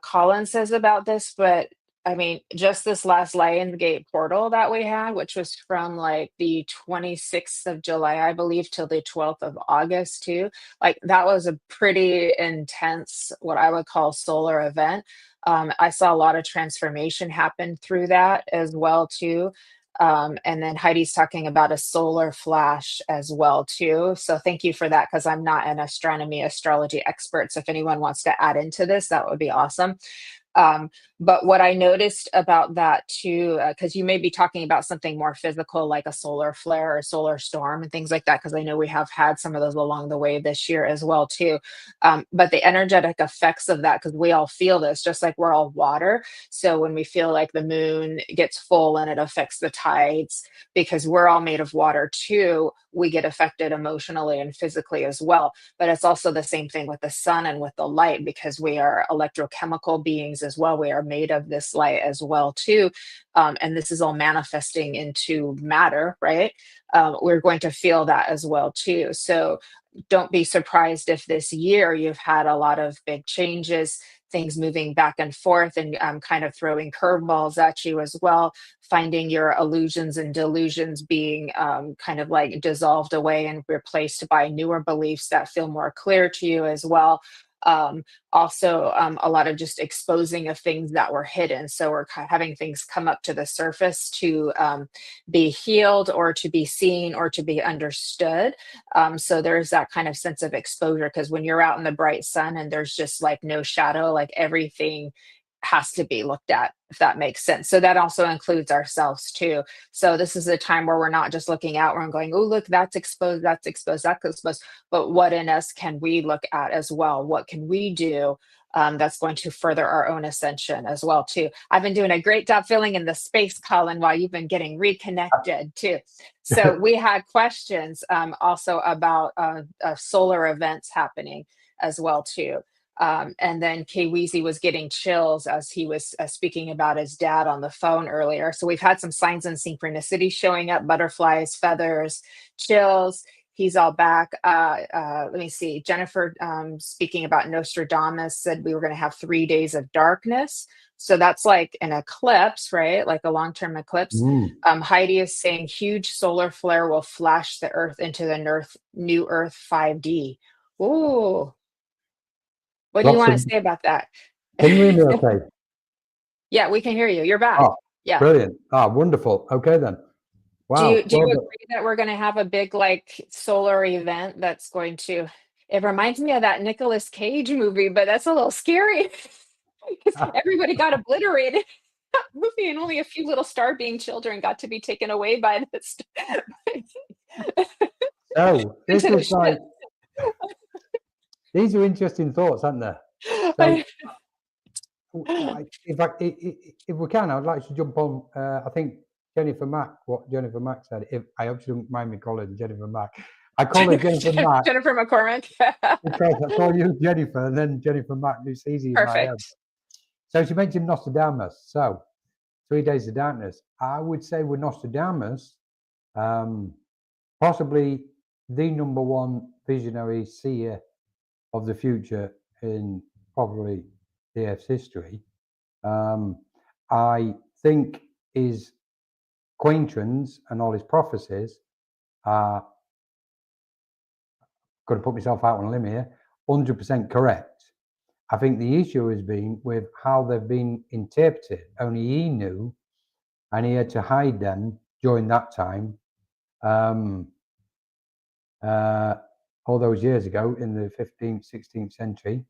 Colin says about this, but I mean, just this last Lionsgate portal that we had, which was from like the 26th of July, I believe, till the 12th of August, too. Like, that was a pretty intense, what I would call solar event. I saw a lot of transformation happen through that as well, too. And then Heidi's talking about a solar flash as well, too. So thank you for that, because I'm not an astronomy, astrology expert. So if anyone wants to add into this, that would be awesome. Um, but what I noticed about that too, because you may be talking about something more physical, like a solar flare or a solar storm and things like that, because I know we have had some of those along the way this year as well too. But the energetic effects of that, because we all feel this, just like we're all water. So when we feel like the moon gets full and it affects the tides, because we're all made of water too, we get affected emotionally and physically as well. But it's also the same thing with the sun and with the light, because we are electrochemical beings as well. We are made of this light as well too. And this is all manifesting into matter, right? We're going to feel that as well too. So don't be surprised if this year you've had a lot of big changes, things moving back and forth, and kind of throwing curveballs at you as well, finding your illusions and delusions being kind of like dissolved away and replaced by newer beliefs that feel more clear to you as well. Um, Also, a lot of just exposing of things that were hidden. So we're having things come up to the surface to be healed or to be seen or to be understood. So there's that kind of sense of exposure, because when you're out in the bright sun and there's just like no shadow, like everything has to be looked at, if that makes sense. So that also includes ourselves too. So this is a time where we're not just looking out, we're going, oh, look, that's exposed, that's exposed, that's exposed. But what in us can we look at as well? What can we do that's going to further our own ascension as well too? I've been doing a great job filling in the space, Colin, while you've been getting reconnected too. So we had questions also about solar events happening as well too. And then Kay Weezy was getting chills as he was speaking about his dad on the phone earlier. So we've had some signs and synchronicity showing up: butterflies, feathers, chills. He's all back. Let me see. Jennifer, speaking about Nostradamus, said we were going to have 3 days of darkness. So that's like an eclipse, right? Like a long-term eclipse. Heidi is saying huge solar flare will flash the Earth into the new Earth 5D. Ooh. What do you Lots want of. to say about that? Can you hear me okay? Yeah, we can hear you. You're back. Oh, Yeah. brilliant. Wonderful. Okay then. Do Wow. you agree that we're going to have a big like solar event that's going to? It reminds me of that Nicolas Cage movie, but that's a little scary because everybody got obliterated. movie, and only a few little star being children got to be taken away by this So this into the was ship. like, these are interesting thoughts, aren't they? So if we can, I'd like to jump on. I think Jennifer Mack. What Jennifer Mack said. If I hope you don't mind me calling Jennifer Mack. I call her Jennifer Mack Jennifer McCormick. because I call you Jennifer, and then Jennifer Mack. It's easy in my head. Perfect. So she mentioned Nostradamus. So 3 Days of Darkness. I would say with Nostradamus, possibly the number one visionary seer of the future in probably the Earth's history. I think his quatrains and all his prophecies are, going to put myself out on a limb here, 100% correct. I think the issue has been with how they've been interpreted. Only he knew, and he had to hide them during that time. All those years ago in the 15th, 16th century,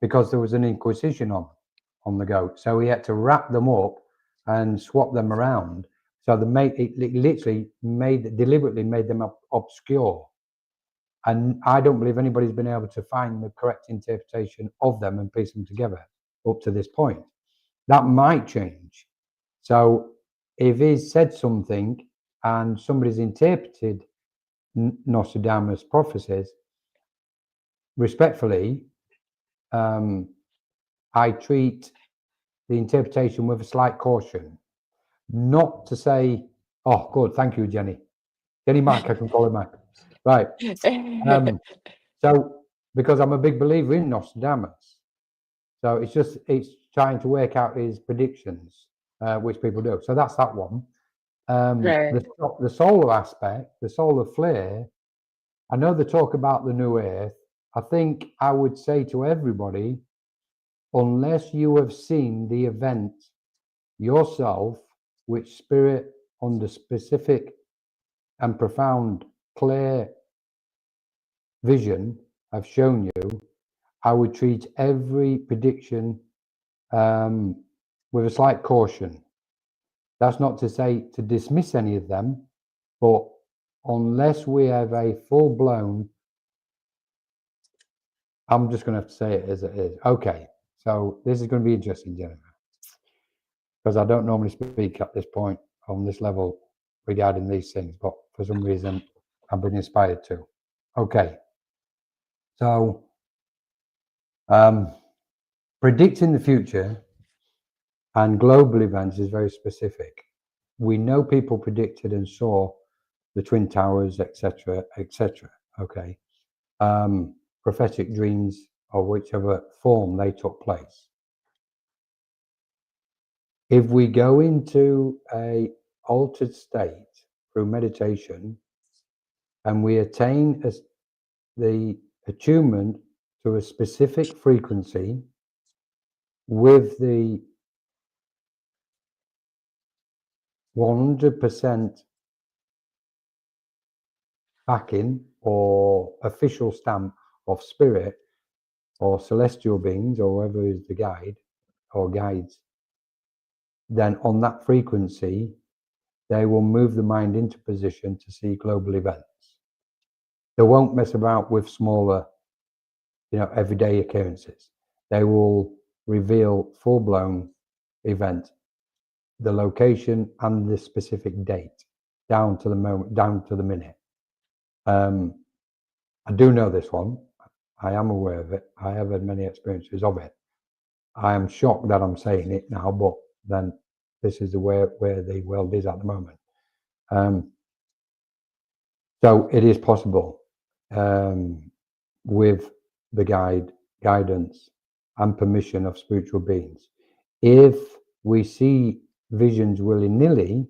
because there was an inquisition on the go. So he had to wrap them up and swap them around. So it literally deliberately made them obscure. And I don't believe anybody's been able to find the correct interpretation of them and piece them together up to this point. That might change. So if he's said something and somebody's interpreted Nostradamus' prophecies, respectfully, I treat the interpretation with a slight caution. Not to say, oh, good, thank you, Jenny. Jenny Mack, I can call her Mack. Right. So, because I'm a big believer in Nostradamus. So it's trying to work out his predictions, which people do. So that's that one. Right. The solar aspect, the solar flare, I know the talk about the new earth. I think I would say to everybody, unless you have seen the event yourself, which spirit under specific and profound clear vision have shown you, I would treat every prediction with a slight caution. That's not to say to dismiss any of them, but unless we have a full-blown, I'm just going to have to say it as it is. Okay, so this is going to be interesting, Jennifer, because I don't normally speak at this point on this level regarding these things, but for some reason I've been inspired to. Okay, so predicting the future and global events is very specific. We know people predicted and saw the Twin Towers, etc., etc. Okay, prophetic dreams or whichever form they took place. If we go into a altered state through meditation and we attain the attunement to a specific frequency with the 100% backing or official stamp of spirit or celestial beings or whoever is the guide or guides, then on that frequency, they will move the mind into position to see global events. They won't mess about with smaller, everyday occurrences. They will reveal full-blown event, the location and the specific date, down to the moment, down to the minute. I do know this one. I am aware of it. I have had many experiences of it. I am shocked that I'm saying it now, but then this is the where the world is at the moment. So it is possible with the guidance and permission of spiritual beings. If we see visions willy-nilly,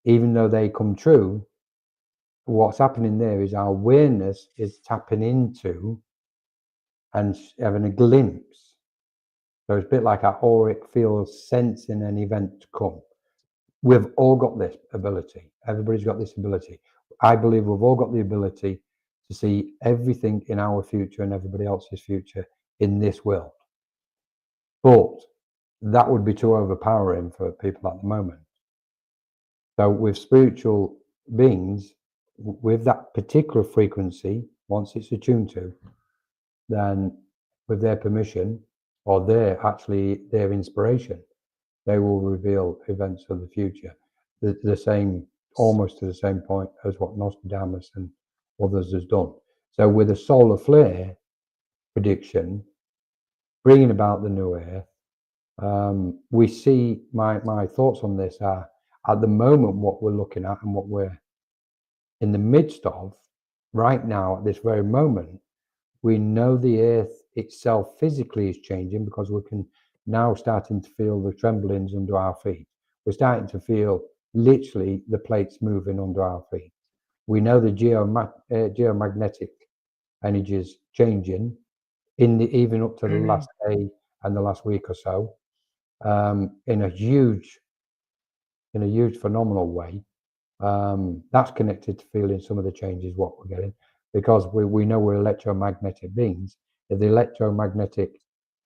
even though they come true, what's happening there is our awareness is tapping into and having a glimpse. So it's a bit like our auric field sensing an event to come. We've all got this ability. Everybody's got this ability. I believe we've all got the ability to see everything in our future and everybody else's future in this world. But that would be too overpowering for people at the moment. So with spiritual beings, with that particular frequency, once it's attuned to, then with their permission or their inspiration, they will reveal events of the future. The same, almost to the same point as what Nostradamus and others has done. So with a solar flare prediction, bringing about the new earth, we see, my thoughts on this are, at the moment, what we're looking at and what we're in the midst of right now, at this very moment, we know the earth itself physically is changing, because we can now starting to feel the tremblings under our feet. We're starting to feel literally the plates moving under our feet. We know the geomagnetic energies changing even up to the last day and the last week or so, in a huge phenomenal way. That's connected to feeling some of the changes what we're getting, because we know we're electromagnetic beings. If the electromagnetic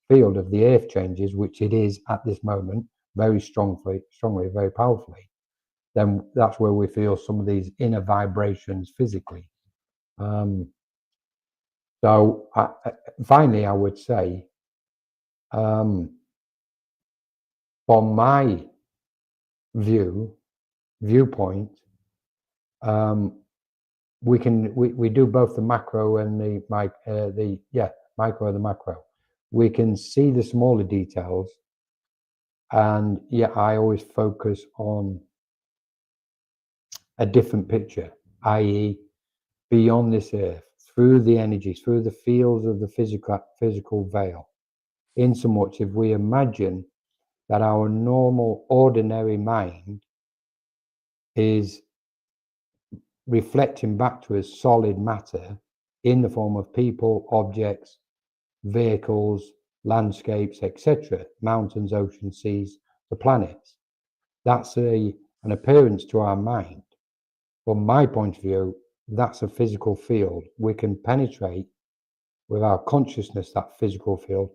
field of the earth changes, which it is at this moment, very strongly, very powerfully, then that's where we feel some of these inner vibrations physically. So finally, I would say, from my viewpoint, we do both the macro and the micro and the macro. We can see the smaller details, and I always focus on a different picture, i.e., beyond this earth, through the energies, through the fields of the physical veil. In so much, if we imagine that our normal, ordinary mind is reflecting back to us solid matter in the form of people, objects, vehicles, landscapes, etc., mountains, oceans, seas, the planets. That's an appearance to our mind. From my point of view, that's a physical field. We can penetrate with our consciousness that physical field,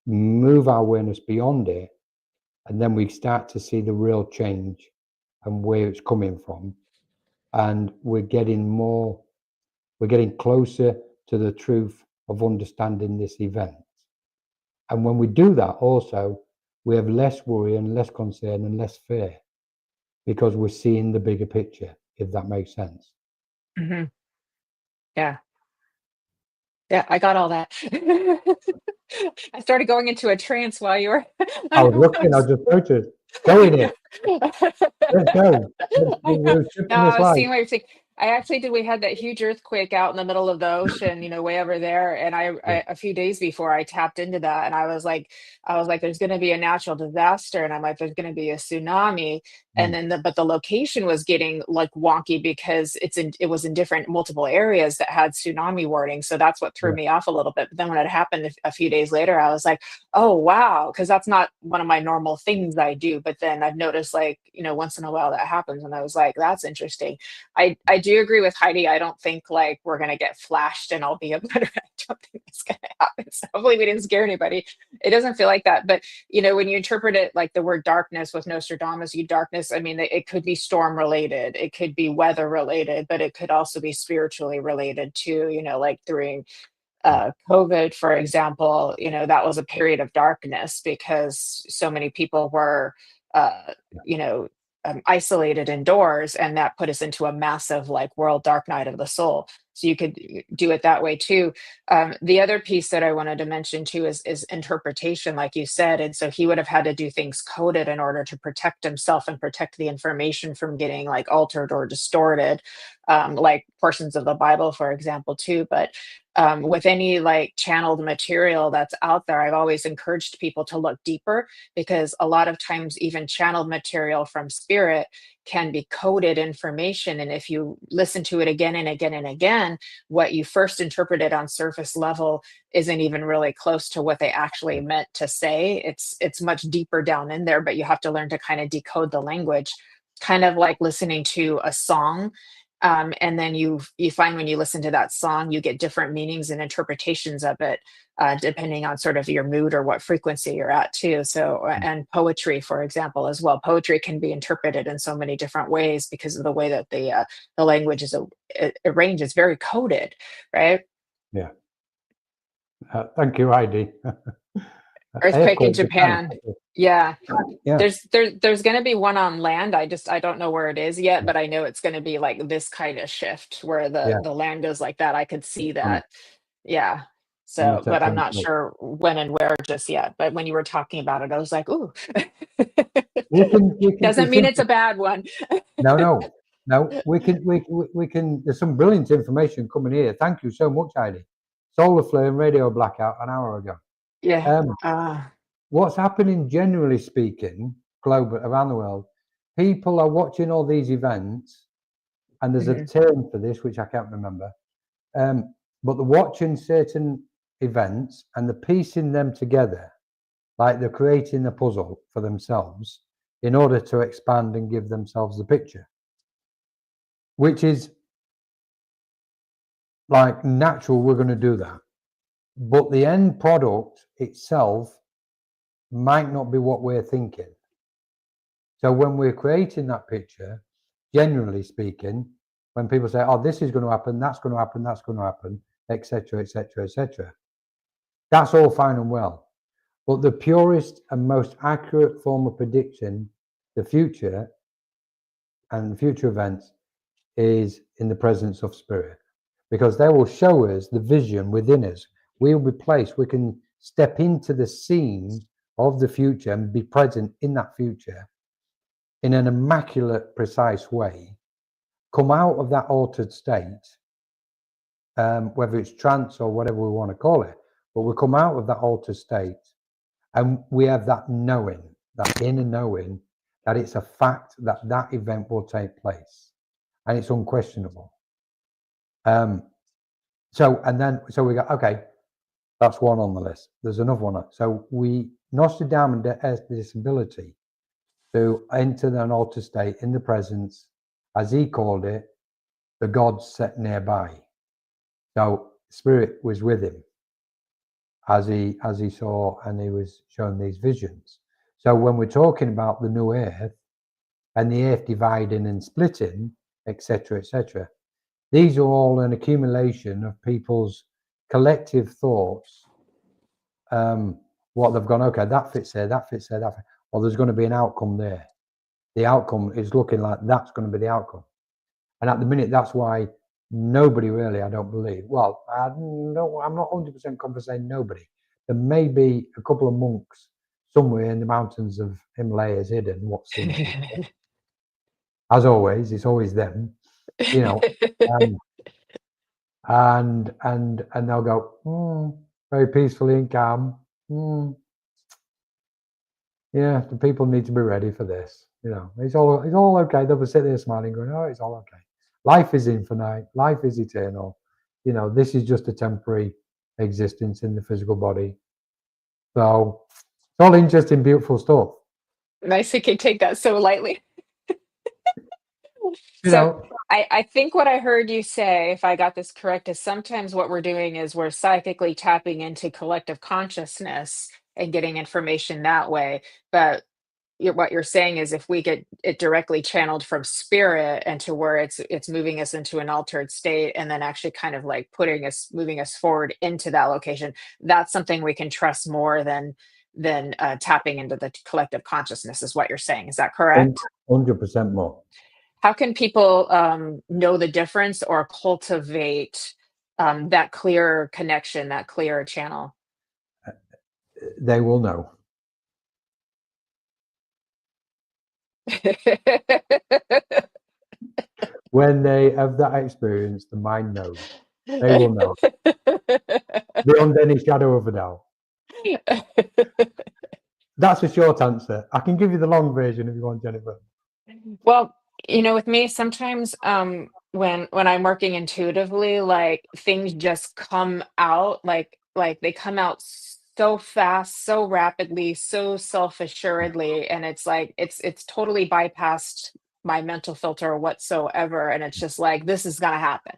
move our awareness beyond it, and then we start to see the real change and where it's coming from. And we're getting closer to the truth of understanding this event. And when we do that, also, we have less worry and less concern and less fear, because we're seeing the bigger picture, if that makes sense. Mm-hmm. Yeah. Yeah, I got all that. I started going into a trance while you were. I was looking, I just noticed. Go in it. Let's go. We're No, shipping this I was light. seeing what you're saying. I actually did. We had that huge earthquake out in the middle of the ocean, way over there. And a few days before, I tapped into that, and I was like, there's going to be a natural disaster, and I'm like, there's going to be a tsunami. And then, but the location was getting like wonky, because it was in different multiple areas that had tsunami warning. So that's what threw me off a little bit. But then when it happened a few days later, I was like, oh wow, because that's not one of my normal things I do. But then I've noticed, like, once in a while that happens, and I was like, that's interesting. I do agree with Heidi. I don't think like we're gonna get flashed and I'll be a better. I don't think it's gonna happen. So hopefully we didn't scare anybody. It doesn't feel like that. But when you interpret it like the word darkness with Nostradamus, darkness, I mean, it could be storm related, it could be weather related, but it could also be spiritually related too. Like during COVID, for example, that was a period of darkness, because so many people were, you know, isolated indoors, and that put us into a massive like world dark night of the soul. So you could do it that way too. The other piece that I wanted to mention too is interpretation, like you said. And so he would have had to do things coded in order to protect himself and protect the information from getting like altered or distorted, like portions of the Bible, for example, too. But with any like channeled material that's out there, I've always encouraged people to look deeper, because a lot of times even channeled material from spirit can be coded information. And if you listen to it again and again and again, what you first interpreted on surface level isn't even really close to what they actually meant to say. It's much deeper down in there, but you have to learn to kind of decode the language, kind of like listening to a song. And then you find when you listen to that song, you get different meanings and interpretations of it, depending on sort of your mood or what frequency you're at too. So, and poetry, for example, as well. Poetry can be interpreted in so many different ways because of the way that the language is arranged. It's very coded, right? Yeah. Thank you, Heidi. Earthquake in Japan. Yeah. Yeah. There's going to be one on land. I don't know where it is yet, but I know it's going to be like this kind of shift where the land goes like that. I could see that. Yeah. So, but I'm not sure when and where just yet. But when you were talking about it, I was like, ooh. Doesn't mean it's a bad one. No. We can. There's some brilliant information coming here. Thank you so much, Heidi. Solar flare radio blackout an hour ago. Yeah. What's happening, generally speaking, global around the world, people are watching all these events, and there's a term for this which I can't remember. But they're watching certain events and they're piecing them together, like they're creating a puzzle for themselves in order to expand and give themselves the picture, which is like natural. We're going to do that, but the end product itself might not be what we're thinking. So when we're creating that picture, generally speaking, when people say, oh, this is going to happen, that's going to happen, that's going to happen, etc., etc., etc., that's all fine and well. But the purest and most accurate form of prediction, the future and future events, is in the presence of spirit, because they will show us the vision within us. We'll be placed, we can step into the scene of the future and be present in that future in an immaculate, precise way, come out of that altered state, whether it's trance or whatever we want to call it, but we come out of that altered state and we have that knowing, that inner knowing, that it's a fact that that event will take place and it's unquestionable. So we go, okay, that's one on the list. There's another one. So Nostradamus has this ability to enter an altered state in the presence, as he called it, the gods set nearby. So spirit was with him as he saw and he was shown these visions. So when we're talking about the new earth and the earth dividing and splitting, etc., etc., these are all an accumulation of people's collective thoughts. What they've gone, okay, that fits there, that fits there, that fits. Well, there's going to be an outcome there. The outcome is looking like that's going to be the outcome. And at the minute, that's why nobody really, I don't believe. Well, I'm not 100% confident saying nobody. There may be a couple of monks somewhere in the mountains of Himalayas hidden. What seems to be. As always, it's always them, you know. And they'll go very peacefully and calm. Yeah, the people need to be ready for this. You know, it's all okay. They'll be sitting there smiling, going, "Oh, it's all okay. Life is infinite. Life is eternal. You know, this is just a temporary existence in the physical body." So it's all interesting, beautiful stuff. Nice you can take that so lightly. So I think what I heard you say, if I got this correct, is sometimes what we're doing is we're psychically tapping into collective consciousness and getting information that way. But what you're saying is if we get it directly channeled from spirit and to where it's moving us into an altered state and then actually kind of like moving us forward into that location, that's something we can trust more than tapping into the collective consciousness, is what you're saying. Is that correct? 100% more. How can people know the difference or cultivate that clear connection, that clear channel? They will know. When they have that experience, the mind knows. They will know. Beyond any shadow of a doubt. That's a short answer. I can give you the long version if you want, Jennifer. Well, with me, sometimes when I'm working intuitively, like things just come out like they come out so fast, so rapidly, so self-assuredly, and it's like it's totally bypassed my mental filter whatsoever, and it's just like, this is gonna happen,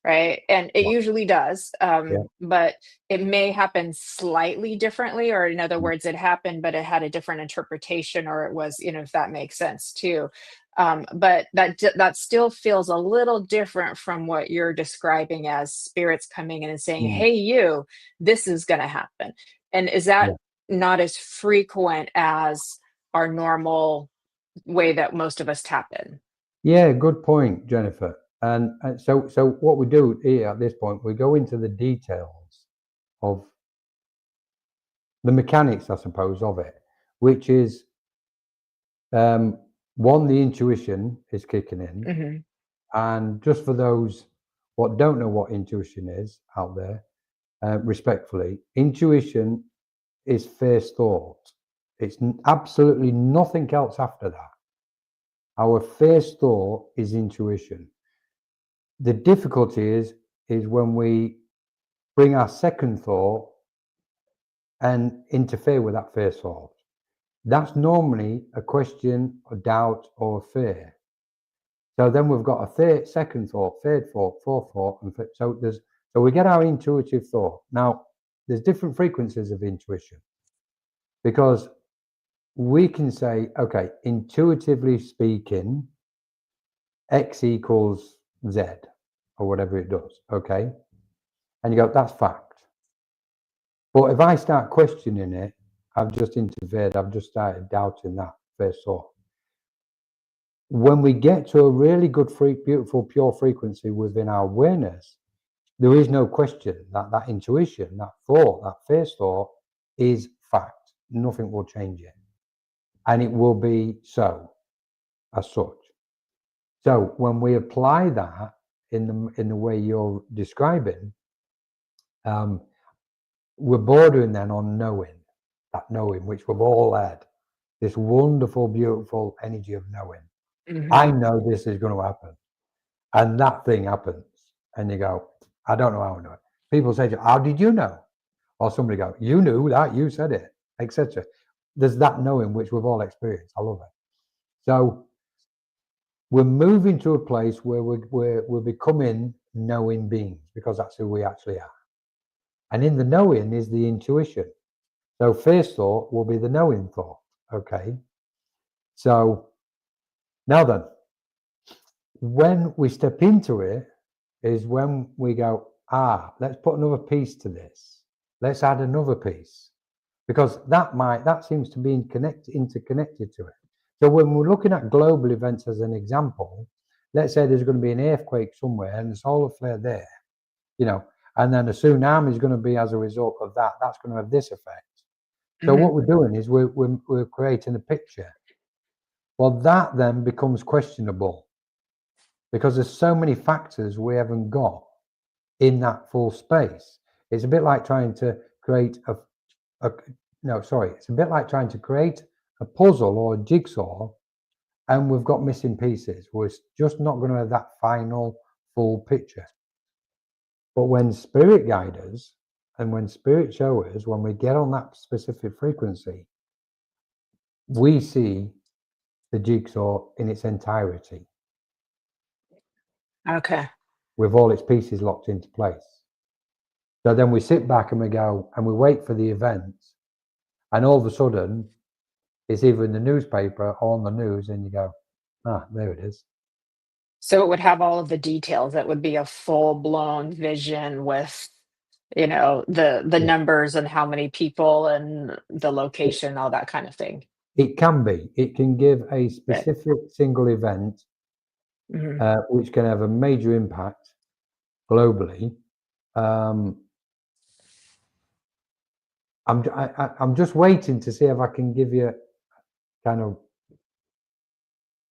right? And it Yeah. usually does, Yeah. but it may happen slightly differently, or in other words, it happened, but it had a different interpretation, or it was, if that makes sense too. But that still feels a little different from what you're describing as spirits coming in and saying, Mm. "Hey, you, this is going to happen." And is that Yeah. not as frequent as our normal way that most of us tap in? Yeah, good point, Jennifer. And so what we do here at this point, we go into the details of the mechanics, I suppose, of it, which is one, the intuition is kicking in. Hmm. And just for those what don't know what intuition is out there, respectfully, intuition is first thought. It's absolutely nothing else after that. Our first thought is intuition. The difficulty is when we bring our second thought and interfere with that first thought. That's normally a question, a doubt, or a fear. So then we've got a second thought, third thought, fourth thought, and so we get our intuitive thought. Now, there's different frequencies of intuition, because we can say, okay, intuitively speaking, X equals Z, or whatever it does, okay? And you go, that's fact. But if I start questioning it, I've just interfered, I've just started doubting that first thought. When we get to a really good, beautiful, pure frequency within our awareness, there is no question that that intuition, that thought, that first thought is fact. Nothing will change it. And it will be so, as such. So when we apply that in the way you're describing, we're bordering then on knowing, that knowing which we've all had, this wonderful, beautiful energy of knowing. I know this is going to happen. And that thing happens. And you go, I don't know how I know it. People say, how did you know? Or somebody go, you knew that, you said it, etc. There's that knowing which we've all experienced. I love it. So we're moving to a place where we're becoming knowing beings, because that's who we actually are. And in the knowing is the intuition. So first thought will be the knowing thought. Okay. So now then, when we step into it is when we go, let's put another piece to this. Let's add another piece, because that seems to be interconnected to it. So when we're looking at global events as an example, let's say there's going to be an earthquake somewhere and a solar flare there, and then a tsunami is going to be as a result of that. That's going to have this effect. So what we're doing is we're creating a picture. Well, that then becomes questionable, because there's so many factors we haven't got in that full space. It's a bit like trying to create it's a bit like trying to create a puzzle or a jigsaw, and we've got missing pieces. We're just not going to have that final full picture. But when spirit guide us, and when spirit show us, when we get on that specific frequency, we see the jigsaw in its entirety. Okay. With all its pieces locked into place. So then we sit back and we go, and we wait for the events, and all of a sudden it's either in the newspaper or on the news, and you go, there it is. So it would have all of the details. That would be a full-blown vision with, the numbers and how many people and the location, all that kind of thing. It can be. It can give a specific single event, which can have a major impact globally. I'm just waiting to see if I can give you kind of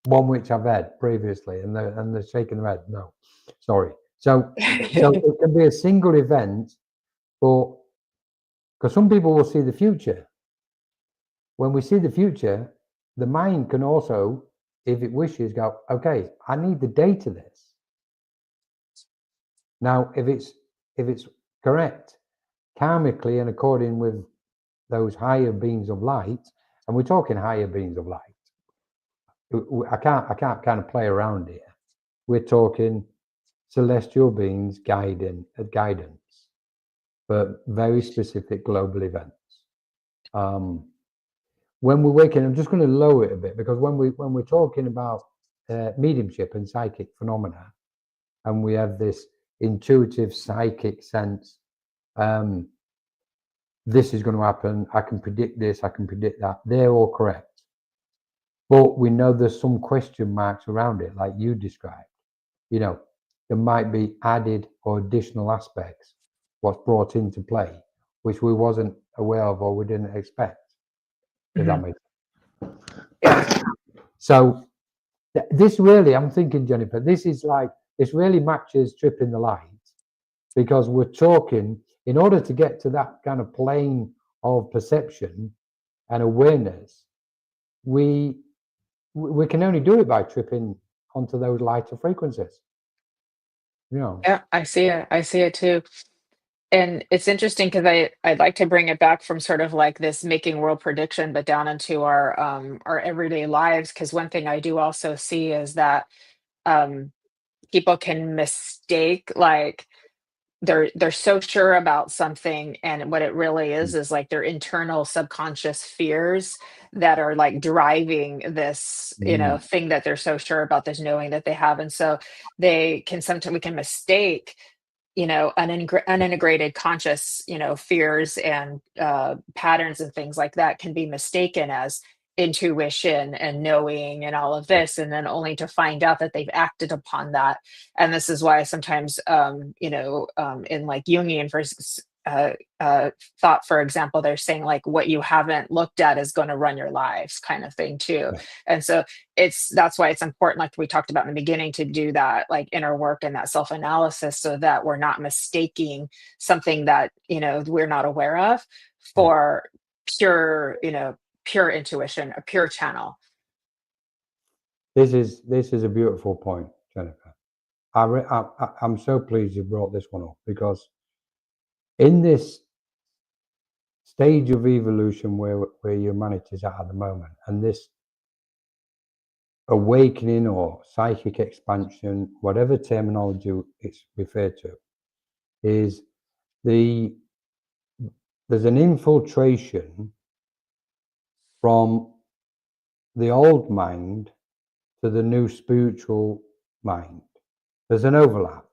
one which I've had previously, and they're shaking their head. No, sorry. So it can be a single event, but because some people will see the future. When we see the future, the mind can also, if it wishes, go, okay, I need the date of this. Now, if it's correct, karmically and according with those higher beings of light, and we're talking higher beings of light, I can't kind of play around here. We're talking celestial beings guidance for very specific global events. When we're waking, I'm just going to lower it a bit, because when we're talking about mediumship and psychic phenomena, and we have this intuitive psychic sense, this is going to happen, I can predict this, I can predict that, they're all correct. But we know there's some question marks around it, like you described. You know, there might be added or additional aspects, what's brought into play, which we wasn't aware of or we didn't expect. Does that make sense? Yeah. So this really, I'm thinking, Jennifer, this really matches tripping the light, because we're talking, in order to get to that kind of plane of perception and awareness, we can only do it by tripping onto those lighter frequencies. You know. Yeah, I see it too. And it's interesting because I'd like to bring it back from sort of like this making world prediction, but down into our everyday lives. Because one thing I do also see is that um people can mistake, like, they're so sure about something, and what it really is like their internal subconscious fears that are like driving this, thing that they're so sure about, this knowing that they have. And so they can sometimes, we can mistake, unintegrated conscious, fears and patterns and things like that can be mistaken as intuition and knowing and all of this, and then only to find out that they've acted upon that. And this is why sometimes, in like Jungian versus thought, for example, they're saying like what you haven't looked at is going to run your lives, kind of thing too. Yeah. And so that's why it's important, like we talked about in the beginning, to do that like inner work and that self-analysis, so that we're not mistaking something that we're not aware of for pure intuition, a pure channel. This is a beautiful point, Jennifer. I'm so pleased you brought this one up, because in this stage of evolution where humanity is at the moment, and this awakening or psychic expansion, whatever terminology it's referred to, is there's an infiltration from the old mind to the new spiritual mind. There's an overlap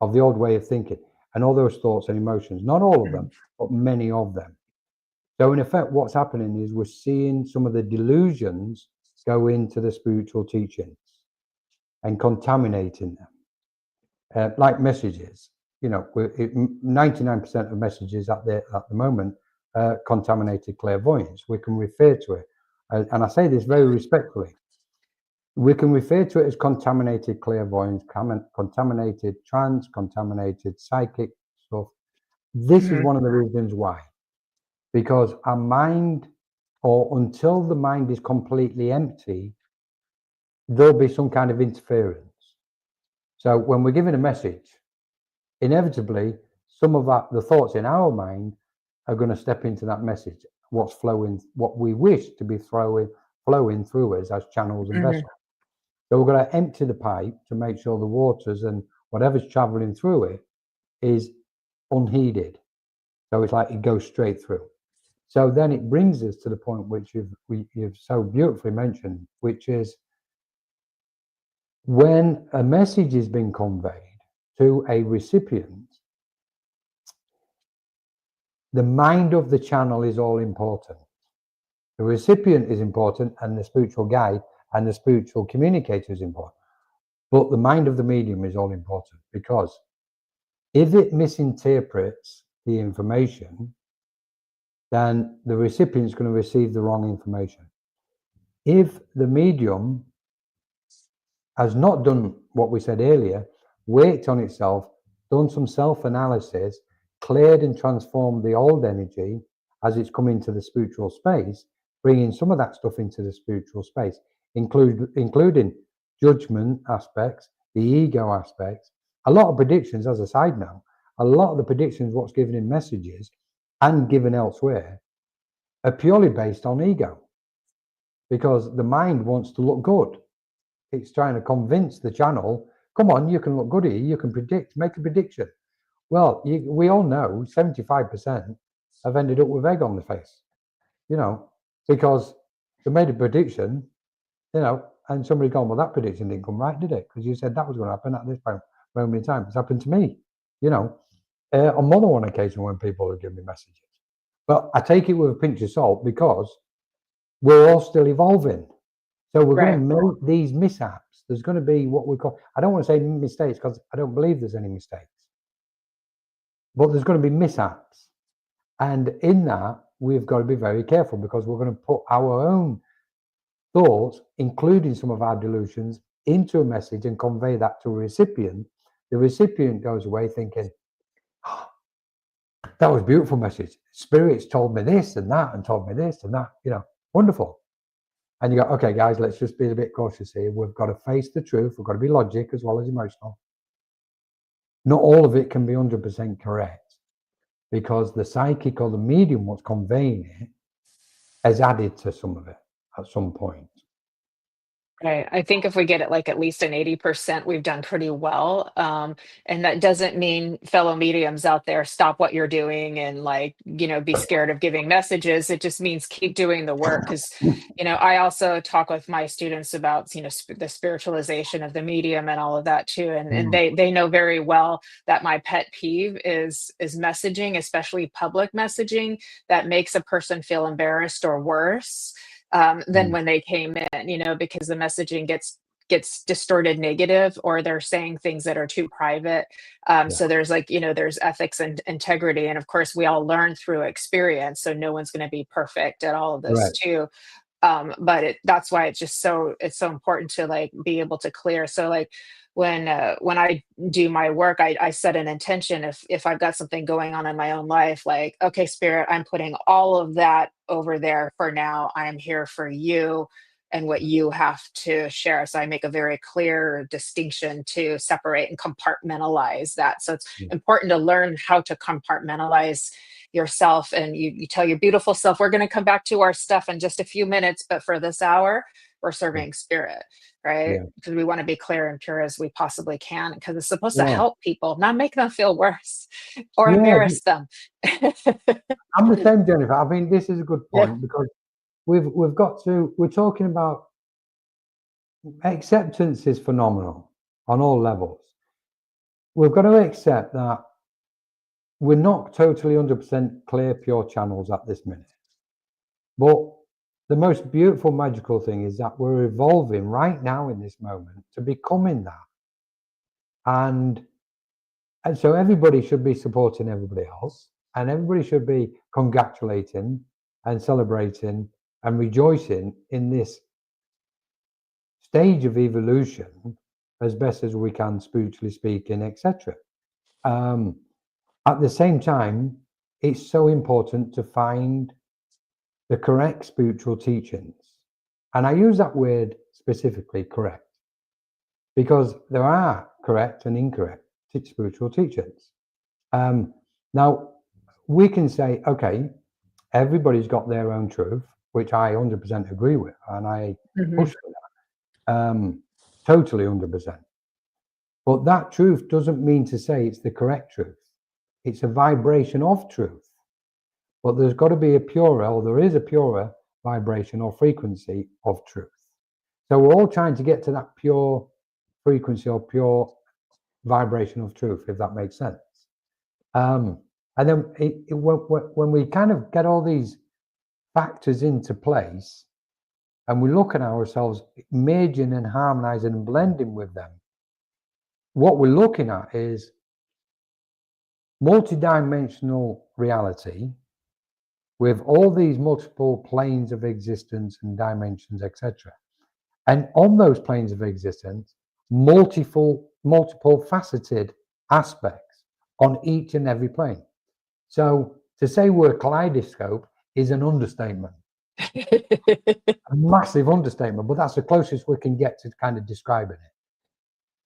of the old way of thinking and all those thoughts and emotions, not all of them, but many of them. So in effect, what's happening is we're seeing some of the delusions go into the spiritual teachings and contaminating them, like messages. 99% of messages at the moment contaminated clairvoyance. We can refer to it, and I say this very respectfully, we can refer to it as contaminated clairvoyance, contaminated trance, contaminated psychic stuff. This is one of the reasons why. Because our mind, or until the mind is completely empty, there'll be some kind of interference. So when we're given a message, inevitably, some of the thoughts in our mind are going to step into that message, what's flowing, what we wish to be flowing through us as channels and vessels. So we're going to empty the pipe to make sure the waters and whatever's traveling through it is unheeded. So it's like it goes straight through. So then it brings us to the point which you've so beautifully mentioned, which is when a message is being conveyed to a recipient, the mind of the channel is all important. The recipient is important, and the spiritual guide and the spiritual communicator is important. But the mind of the medium is all important, because if it misinterprets the information, then the recipient is going to receive the wrong information. If the medium has not done what we said earlier, worked on itself, done some self-analysis, cleared and transformed the old energy as it's come into the spiritual space, bringing some of that stuff into the spiritual space, including judgment aspects, the ego aspects. A lot of predictions, as a side note, a lot of the predictions, what's given in messages and given elsewhere, are purely based on ego. because the mind wants to look good. It's trying to convince the channel, come on, you can look good here, you can predict, make a prediction. Well, we all know 75% have ended up with egg on the face, because they made a prediction, and somebody gone, well, that prediction didn't come right, did it? Because you said that was going to happen at this moment in time. It's happened to me, on more than one occasion when people have given me messages. But I take it with a pinch of salt because we're all still evolving. So we're going to make these mishaps. There's going to be what we call, I don't want to say mistakes because I don't believe there's any mistakes. But there's going to be mishaps. And in that, we've got to be very careful because we're going to put our own thoughts, including some of our delusions, into a message and convey that to a recipient. The recipient goes away thinking, oh, that was a beautiful message. Spirits told me this and that and told me this and that, wonderful. And you go, okay, guys, let's just be a bit cautious here. We've got to face the truth. We've got to be logic as well as emotional. Not all of it can be 100% correct because the psychic or the medium what's conveying it has added to some of it at some point. Right. I think if we get it like at least an 80%, we've done pretty well. And that doesn't mean fellow mediums out there stop what you're doing and be scared of giving messages. It just means keep doing the work. Because, I also talk with my students about, the spiritualization of the medium and all of that too. And they know very well that my pet peeve is messaging, especially public messaging that makes a person feel embarrassed or worse than when they came in, because the messaging gets distorted negative, or they're saying things that are too private. So there's there's ethics and integrity. And of course, we all learn through experience. So no one's going to be perfect at all of this too. But that's why it's so important to be able to clear. So when I do my work, I set an intention. If I've got something going on in my own life, okay, spirit, I'm putting all of that over there for now. I'm here for you and what you have to share. So I make a very clear distinction to separate and compartmentalize that. So it's important to learn how to compartmentalize yourself, and you tell your beautiful self, we're going to come back to our stuff in just a few minutes, but for this hour we're serving spirit, right? Because we want to be clear and pure as we possibly can, because it's supposed to help people, not make them feel worse or embarrass them. I'm the same, Jennifer. I mean, this is a good point because we're talking about acceptance is phenomenal on all levels. We've got to accept that we're not totally 100% clear, pure channels at this minute. But the most beautiful, magical thing is that we're evolving right now in this moment to becoming that. And so everybody should be supporting everybody else, and everybody should be congratulating and celebrating and rejoicing in this stage of evolution as best as we can, spiritually speaking, etc. At the same time, it's so important to find the correct spiritual teachings. And I use that word specifically, correct, because there are correct and incorrect spiritual teachings. Now, we can say, okay, everybody's got their own truth, which I 100% agree with, and I push for that, totally 100%. But that truth doesn't mean to say it's the correct truth. It's a vibration of truth. But there's got to be there is a purer vibration or frequency of truth. So we're all trying to get to that pure frequency or pure vibration of truth, if that makes sense. And then when we kind of get all these factors into place and we look at ourselves merging and harmonizing and blending with them, what we're looking at is multidimensional reality with all these multiple planes of existence and dimensions, etc. And on those planes of existence, multiple faceted aspects on each and every plane. So to say we're a kaleidoscope is an understatement. A massive understatement, but that's the closest we can get to kind of describing it.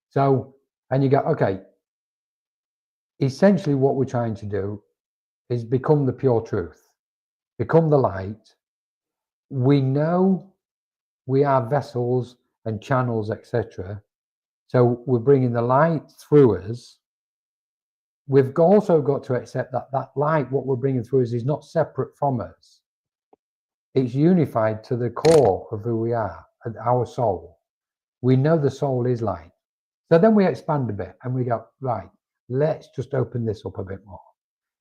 So, and you go, okay, essentially what we're trying to do is become the pure truth, become the light. We know we are vessels and channels, etc. So we're bringing the light through us. We've also got to accept that that light, what we're bringing through us, is not separate from us. It's unified to the core of who we are, our soul. We know the soul is light. So then we expand a bit and we go, right, let's just open this up a bit more.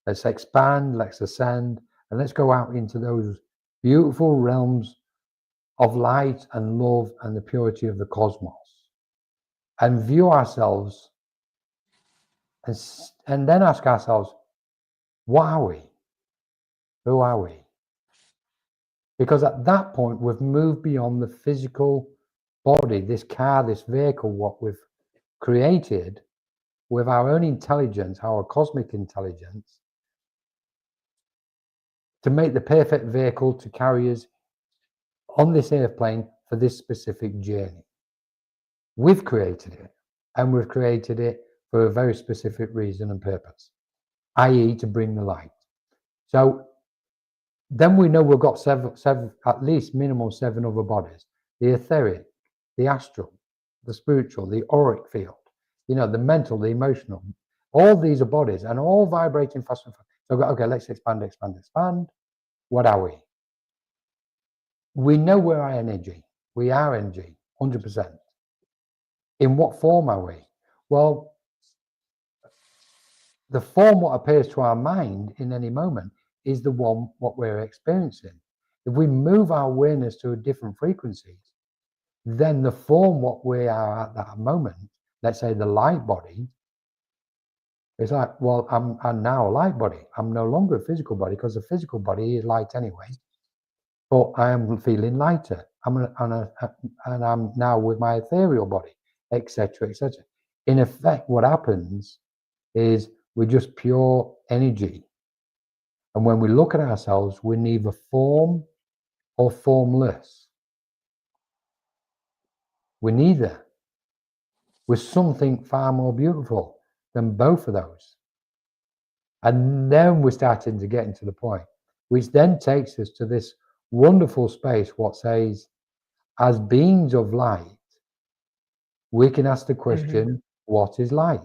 Let's expand, let's ascend, and let's go out into those beautiful realms of light and love and the purity of the cosmos, and view ourselves and then ask ourselves, what are we? Who are we? Because at that point, we've moved beyond the physical body, this car, this vehicle, what we've created with our own intelligence, our cosmic intelligence, to make the perfect vehicle to carry us on this airplane for this specific journey. We've created it, and we've created it for a very specific reason and purpose, i.e. to bring the light. So then we know we've got seven, at least minimum 7 other bodies: the etheric, the astral, the spiritual, the auric field, you know, the mental, the emotional. All these are bodies and all vibrating fast and fast. So, okay, let's expand, expand, expand. What are we? We know we're our energy. We are energy, 100%. In what form are we? Well, the form what appears to our mind in any moment is the one what we're experiencing. If we move our awareness to a different frequency, then the form what we are at that moment, let's say the light body, it's like, well, I'm now a light body. I'm no longer a physical body, because the physical body is light anyway. But I am feeling lighter. And I'm now with my ethereal body, etc., etc. In effect, what happens is we're just pure energy. And when we look at ourselves, we're neither form or formless. We're neither. We're something far more beautiful than both of those. And then we're starting to get into the point, which then takes us to this wonderful space, what says, as beings of light, we can ask the question, what is light?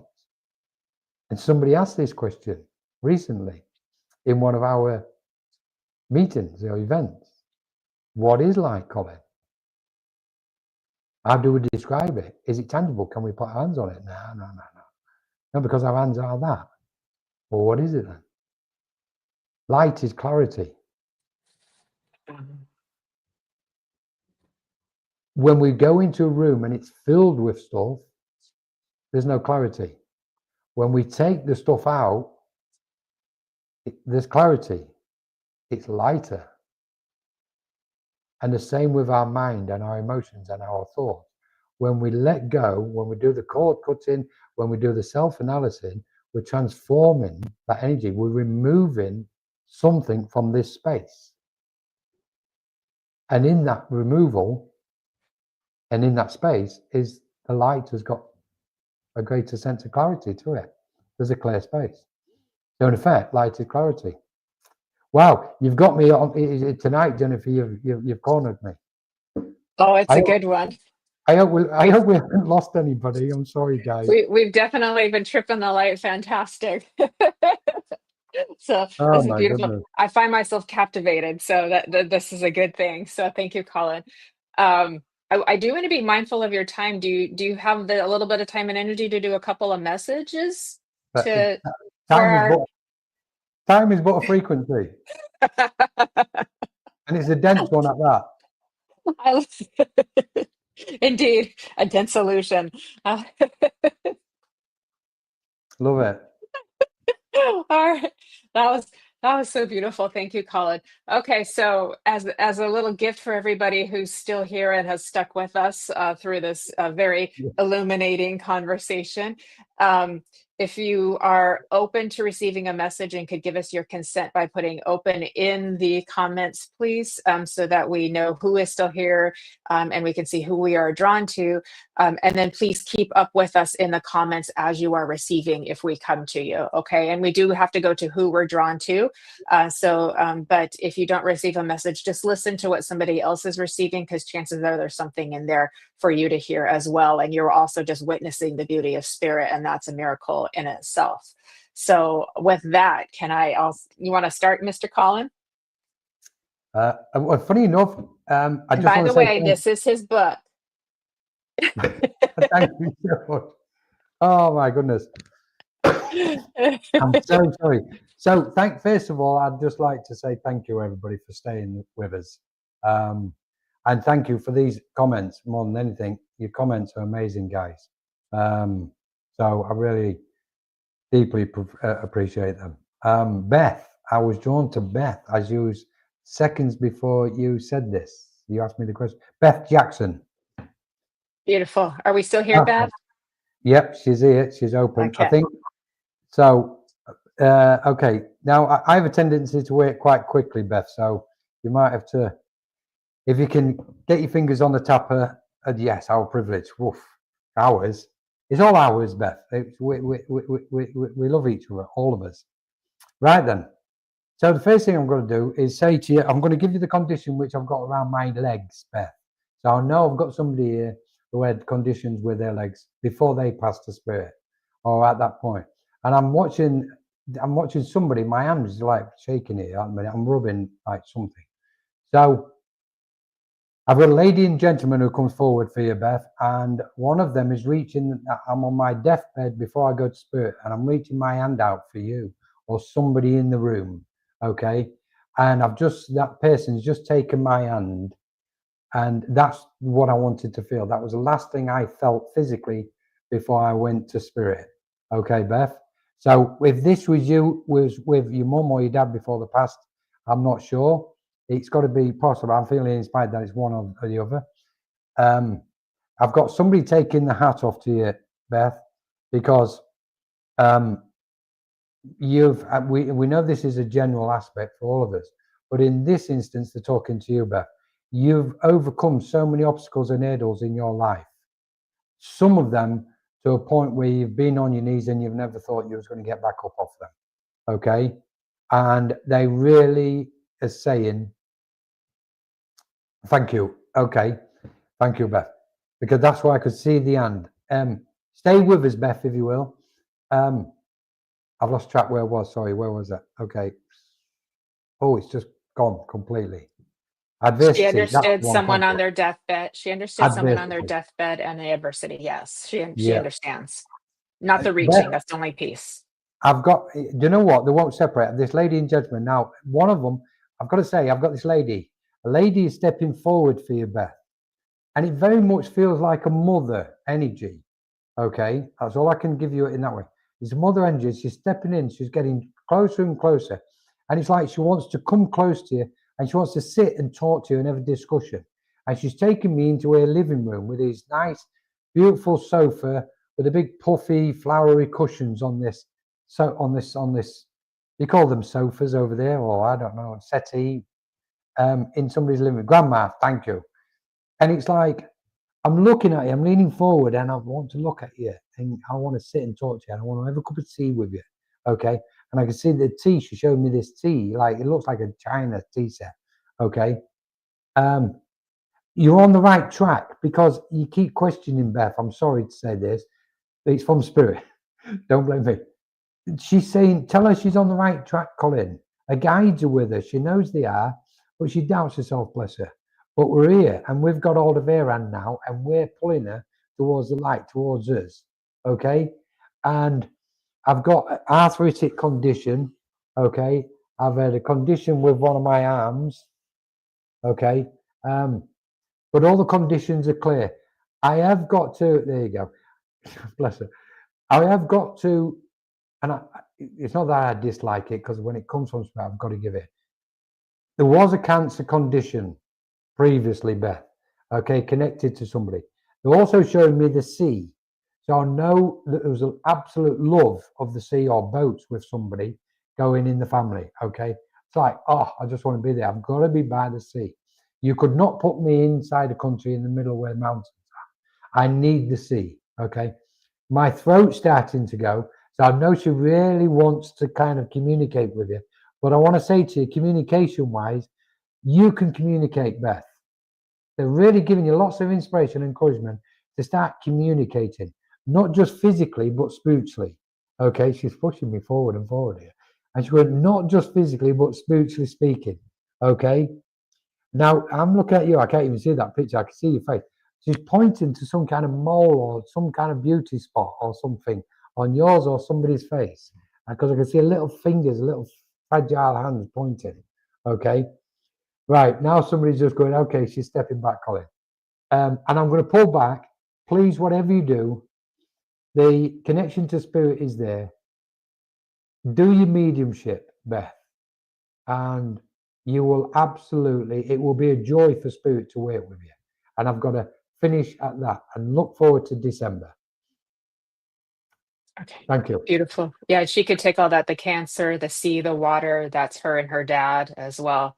And somebody asked this question recently in one of our meetings or events. What is light, Colin? How do we describe it? Is it tangible? Can we put our hands on it? No. No, because our hands are that. Well, what is it then? Light is clarity. When we go into a room and it's filled with stuff, there's no clarity. When we take the stuff out, there's clarity. It's lighter. And the same with our mind and our emotions and our thoughts. When we let go, when we do the cord cutting, when we do the self-analysis, we're transforming that energy. We're removing something from this space. And in that removal, and in that space, is the light has got a greater sense of clarity to it. There's a clear space. So in effect, light is clarity. Wow, you've got me on tonight, Jennifer. You've cornered me. Oh, it's a good one. I hope we haven't lost anybody. I'm sorry, guys. We've definitely been tripping the light. Fantastic. So Oh this is my beautiful. goodness. I find myself captivated. So that this is a good thing. So thank you, Colin. I do want to be mindful of your time. Do you have a little bit of time and energy to do a couple of messages to for our Time is but a frequency. And it's a dense one at that. Indeed, a dense solution. Love it. All right. That was so beautiful. Thank you, Colin. Okay, so as a little gift for everybody who's still here and has stuck with us through this very illuminating conversation, If you are open to receiving a message and could give us your consent by putting open in the comments, please, so that we know who is still here, and we can see who we are drawn to. And then please keep up with us in the comments as you are receiving if we come to you, okay? And we do have to go to who we're drawn to. But if you don't receive a message, just listen to what somebody else is receiving, because chances are there's something in there for you to hear as well. And you're also just witnessing the beauty of spirit, and that's a miracle in itself. So with that, you want to start, Mr. Colin? Well, funny enough, I just By want the to say way, this is his book. thank you so much. Oh my goodness. I'm so sorry. So first of all, I'd just like to say thank you everybody for staying with us. And thank you for these comments more than anything. Your comments are amazing, guys. So I really deeply appreciate them. Beth, I was drawn to Beth as you was seconds before you said this. You asked me the question. Beth Jackson. Beautiful. Are we still here, Beth? Yep, she's here. She's open. Okay. I think so. Okay. Now I have a tendency to work quite quickly, Beth. So you might have to, if you can get your fingers on the tapper. Yes, our privilege. Woof. Ours. It's all ours, Beth. We love each other, all of us. Right then. So the first thing I'm going to do is say to you, I'm going to give you the condition which I've got around my legs, Beth. So I know I've got somebody here who had conditions with their legs before they passed the spirit, or at that point. And I'm watching somebody, my hands like shaking here at the minute. I'm rubbing like something. So I've got a lady and gentleman who comes forward for you, Beth, and one of them is reaching. I'm on my deathbed before I go to spirit, and I'm reaching my hand out for you or somebody in the room, okay? And that person's just taken my hand, and that's what I wanted to feel. That was the last thing I felt physically before I went to spirit, okay, Beth? So if this was with your mum or your dad before the past, I'm not sure. It's got to be possible. I'm feeling inspired that it's one or the other. I've got somebody taking the hat off to you, Beth, because we know this is a general aspect for all of us, but in this instance, they're talking to you, Beth. You've overcome so many obstacles and hurdles in your life. Some of them to a point where you've been on your knees and you've never thought you was going to get back up off them. Okay, and they really are saying, thank you. Okay. Thank you, Beth. Because that's why I could see the hand. Stay with us, Beth, if you will. I've lost track where I was. Sorry, where was that? Okay. Oh, it's just gone completely. Adversity. She understood someone on their deathbed. She understood someone on their deathbed and the adversity. Yes, she understands. Not the reaching. That's the only piece. I've got, you know what? They won't separate. This lady and gentleman. Now, one of them, I've got to say, I've got this lady. A lady is stepping forward for you, Beth. And it very much feels like a mother energy. Okay. That's all I can give you in that way. It's a mother energy. She's stepping in. She's getting closer and closer. And it's like she wants to come close to you and she wants to sit and talk to you and have a discussion. And she's taking me into her living room with these nice, beautiful sofa with a big puffy, flowery cushions on this. So on this, you call them sofas over there, or I don't know, settee, in somebody's living room. Grandma, thank you. And it's like, I'm looking at you, I'm leaning forward and I want to look at you and I want to sit and talk to you and I want to have a cup of tea with you. Okay. And I can see the tea. She showed me this tea, like it looks like a China tea set. Okay. You're on the right track because you keep questioning Beth. I'm sorry to say this. It's from spirit. Don't blame me. She's saying, tell her she's on the right track, Colin. Her guides are with her. She knows they are, but she doubts herself, bless her. But we're here and we've got hold of her hand now and we're pulling her towards the light, towards us. Okay. And I've got an arthritic condition. Okay. I've had a condition with one of my arms. Okay. But all the conditions are clear. I have got to, there you go. Bless her. I have got to, and it's not that I dislike it because when it comes from spirit, I've got to give it. There was a cancer condition previously, Beth, okay, connected to somebody. They're also showing me the sea. So I know that there was an absolute love of the sea or boats with somebody going in the family. Okay. It's like, oh, I just want to be there. I've got to be by the sea. You could not put me inside a country in the middle where the mountains are. I need the sea. Okay. My throat's starting to go. So I know she really wants to kind of communicate with you. But I want to say to you, communication wise, you can communicate, Beth. They're really giving you lots of inspiration and encouragement to start communicating, not just physically, but spiritually. Okay, she's pushing me forward and forward here. And she went, not just physically, but spiritually speaking. Okay. Now I'm looking at you. I can't even see that picture. I can see your face. She's pointing to some kind of mole or some kind of beauty spot or something on yours or somebody's face. Because I can see little fingers, little fragile hands pointing. Okay. Right. Now somebody's just going, okay, she's stepping back, Colin. And I'm going to pull back. Please, whatever you do, the connection to spirit is there. Do your mediumship, Beth. And you will absolutely, it will be a joy for spirit to work with you. And I've got to finish at that and look forward to December. Okay. Thank you. Beautiful. Yeah, she could take all that, the cancer, the sea, the water, that's her and her dad as well.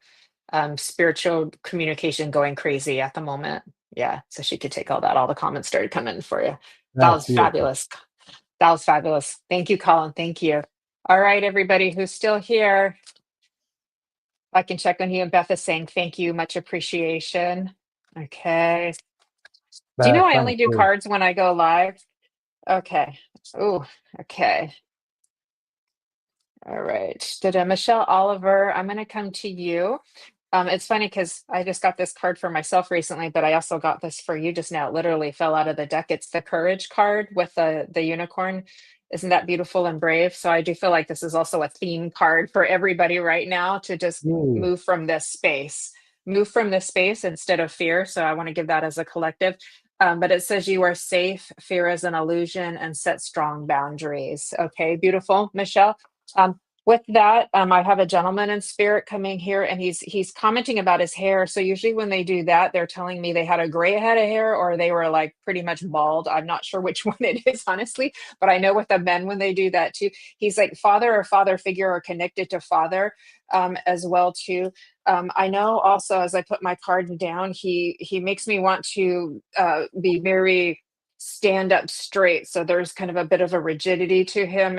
Spiritual communication going crazy at the moment. Yeah, so she could take all that. All the comments started coming for you. That That's was beautiful. fabulous. That was fabulous. Thank you, Colin. Thank you. All right, everybody who's still here, I can check on you. And Beth is saying thank you, much appreciation. Okay. Do you know I only Thank do you. cards when I go live? Okay. Oh, okay. All right. Michelle Oliver, I'm going to come to you. It's funny because I just got this card for myself recently, but I also got this for you just now. It literally fell out of the deck. It's the Courage card with the unicorn. Isn't that beautiful and brave? So I do feel like this is also a theme card for everybody right now to just move from this space. Move from this space instead of fear. So I want to give that as a collective. But it says you are safe, fear is an illusion, and set strong boundaries. Okay, beautiful, Michelle. With that, I have a gentleman in spirit coming here, and he's commenting about his hair. So usually when they do that, they're telling me they had a gray head of hair or they were like pretty much bald. I'm not sure which one it is, honestly, but I know with the men when they do that too, he's like father or father figure or connected to father as well too. I know also as I put my card down, he makes me want to be very stand up straight. So there's kind of a bit of a rigidity to him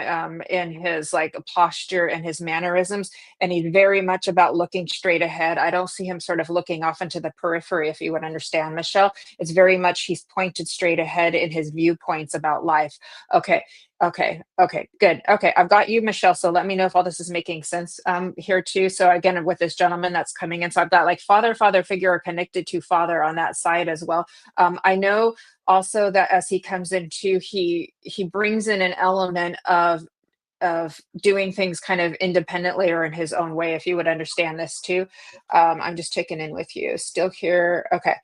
in his like posture and his mannerisms. And he's very much about looking straight ahead. I don't see him sort of looking off into the periphery, if you would understand, Michelle. It's very much he's pointed straight ahead in his viewpoints about life. Okay. Okay. Good. Okay. I've got you, Michelle. So let me know if all this is making sense here too. So again, with this gentleman that's coming in, so I've got like father figure or connected to father on that side as well. I know also that as he comes into, he brings in an element of doing things kind of independently or in his own way, if you would understand this too. I'm just checking in with you. Still here. Okay.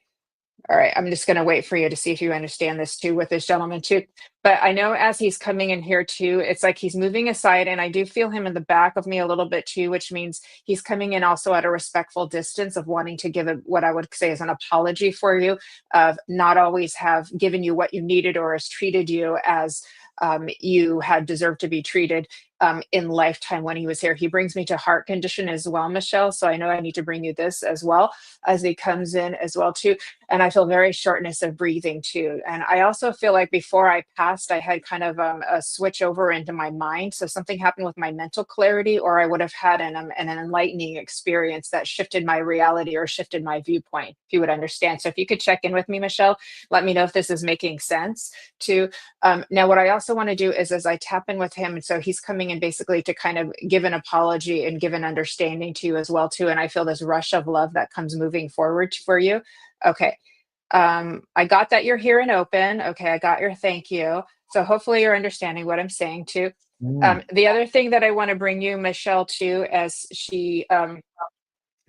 All right, I'm just going to wait for you to see if you understand this too with this gentleman too. But I know as he's coming in here too, it's like he's moving aside, and I do feel him in the back of me a little bit too, which means he's coming in also at a respectful distance of wanting to give what I would say is an apology for you, of not always have given you what you needed or has treated you as you had deserved to be treated in lifetime when he was here. He brings me to heart condition as well, Michelle. So I know I need to bring you this as well as he comes in as well too. And I feel very shortness of breathing too. And I also feel like before I passed, I had kind of a switch over into my mind. So something happened with my mental clarity, or I would have had an enlightening experience that shifted my reality or shifted my viewpoint, if you would understand. So if you could check in with me, Michelle, let me know if this is making sense too. Now, what I also want to do is as I tap in with him, and so he's coming in basically to kind of give an apology and give an understanding to you as well too. And I feel this rush of love that comes moving forward for you. Okay. I got that you're here and open. Okay. I got your thank you. So hopefully you're understanding what I'm saying too. The other thing that I want to bring you, Michelle, too, as she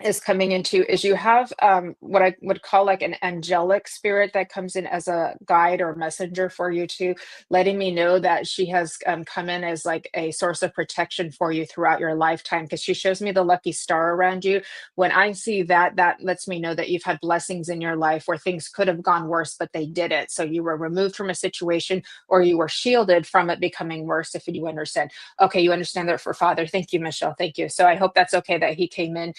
is coming into is you have what I would call like an angelic spirit that comes in as a guide or messenger for you too, letting me know that she has come in as like a source of protection for you throughout your lifetime, because she shows me the lucky star around you. When I see that, that lets me know that you've had blessings in your life where things could have gone worse, but they didn't. So you were removed from a situation, or you were shielded from it becoming worse, if you understand. Okay, you understand that for Father. Thank you, Michelle. Thank you. So I hope that's okay that he came in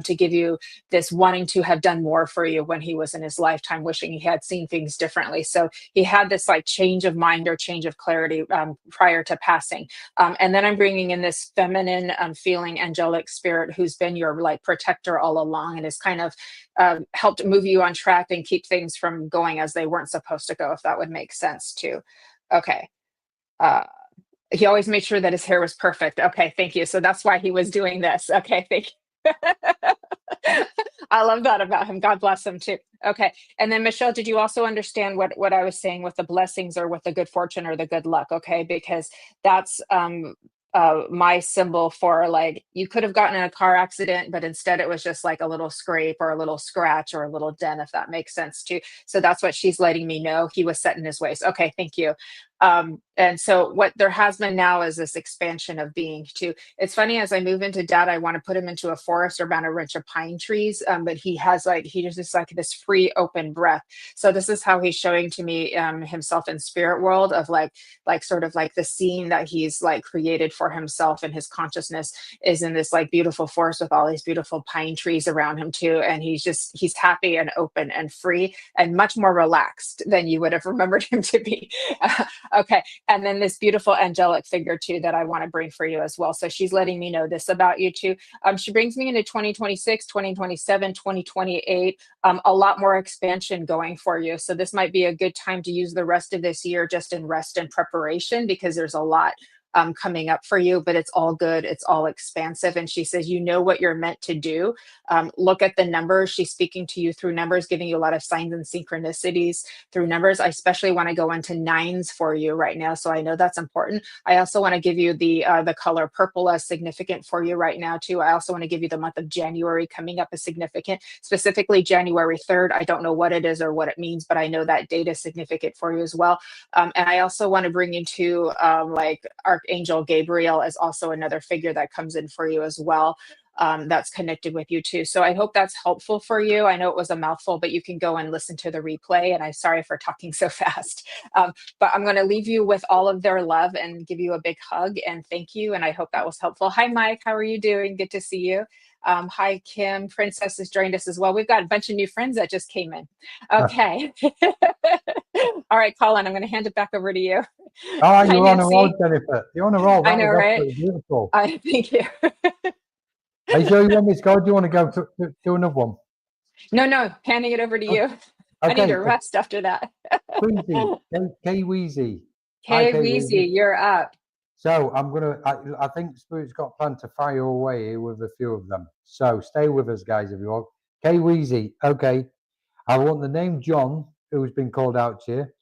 to give you this wanting to have done more for you when he was in his lifetime, wishing he had seen things differently. So he had this like change of mind or change of clarity prior to passing. And then I'm bringing in this feminine feeling angelic spirit who's been your like protector all along and has kind of helped move you on track and keep things from going as they weren't supposed to go, if that would make sense too. Okay. He always made sure that his hair was perfect. Okay, thank you. So that's why he was doing this. Okay, thank you. I love that about him. God bless him too. Okay. And then Michelle, did you also understand what I was saying with the blessings or with the good fortune or the good luck? Okay, because that's my symbol for like you could have gotten in a car accident, but instead it was just like a little scrape or a little scratch or a little dent, if that makes sense too. So that's what she's letting me know. He was set in his ways. Okay, thank you. And so what there has been now is this expansion of being too. It's funny, as I move into dad, I want to put him into a forest around a bunch of pine trees. But he has just like this free open breath. So this is how he's showing to me himself in spirit world of like sort of like the scene that he's like created for himself, and his consciousness is in this like beautiful forest with all these beautiful pine trees around him too. And he's happy and open and free and much more relaxed than you would have remembered him to be. Okay. And then this beautiful angelic figure too that I want to bring for you as well. So she's letting me know this about you too. She brings me into 2026, 2027, 2028, a lot more expansion going for you. So this might be a good time to use the rest of this year just in rest and preparation, because there's a lot coming up for you, but it's all good. It's all expansive. And she says, you know what you're meant to do. Look at the numbers. She's speaking to you through numbers, giving you a lot of signs and synchronicities through numbers. I especially want to go into nines for you right now. So I know that's important. I also want to give you the color purple as significant for you right now too. I also want to give you the month of January coming up as significant, specifically January 3rd. I don't know what it is or what it means, but I know that date is significant for you as well. And I also want to bring into like Archangel Gabriel as also another figure that comes in for you as well. That's connected with you too. So I hope that's helpful for you. I know it was a mouthful, but you can go and listen to the replay. And I'm sorry for talking so fast. But I'm going to leave you with all of their love and give you a big hug and thank you. And I hope that was helpful. Hi, Mike. How are you doing? Good to see you. Hi, Kim. Princess has joined us as well. We've got a bunch of new friends that just came in. Okay. All right, Colin, I'm going to hand it back over to you. Oh, Hi, you're on a Nancy. roll, Jennifer. You're on a roll. I That know, was right? absolutely beautiful. Thank you. Are you sure you want me to go? Do you want to go to another one? No, handing it over to you. Okay. I need to rest after that. Queasy, K Weezy. Hey, Weezy, you're up. So I think Spirit's got planned to fire away with a few of them. So stay with us, guys, if you want. K Weezy, okay. I want the name John, who's been called out here,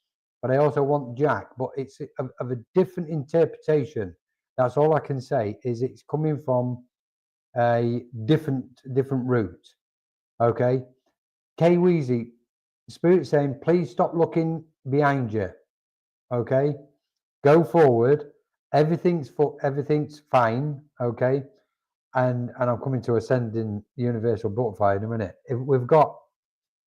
but I also want Jack, but it's of a different interpretation. That's all I can say, is it's coming from a different route. Okay. K Weezy, Spirit saying, please stop looking behind you. Okay. Go forward. Everything's fine. Okay. And I'm coming to ascending universal butterfly in a minute.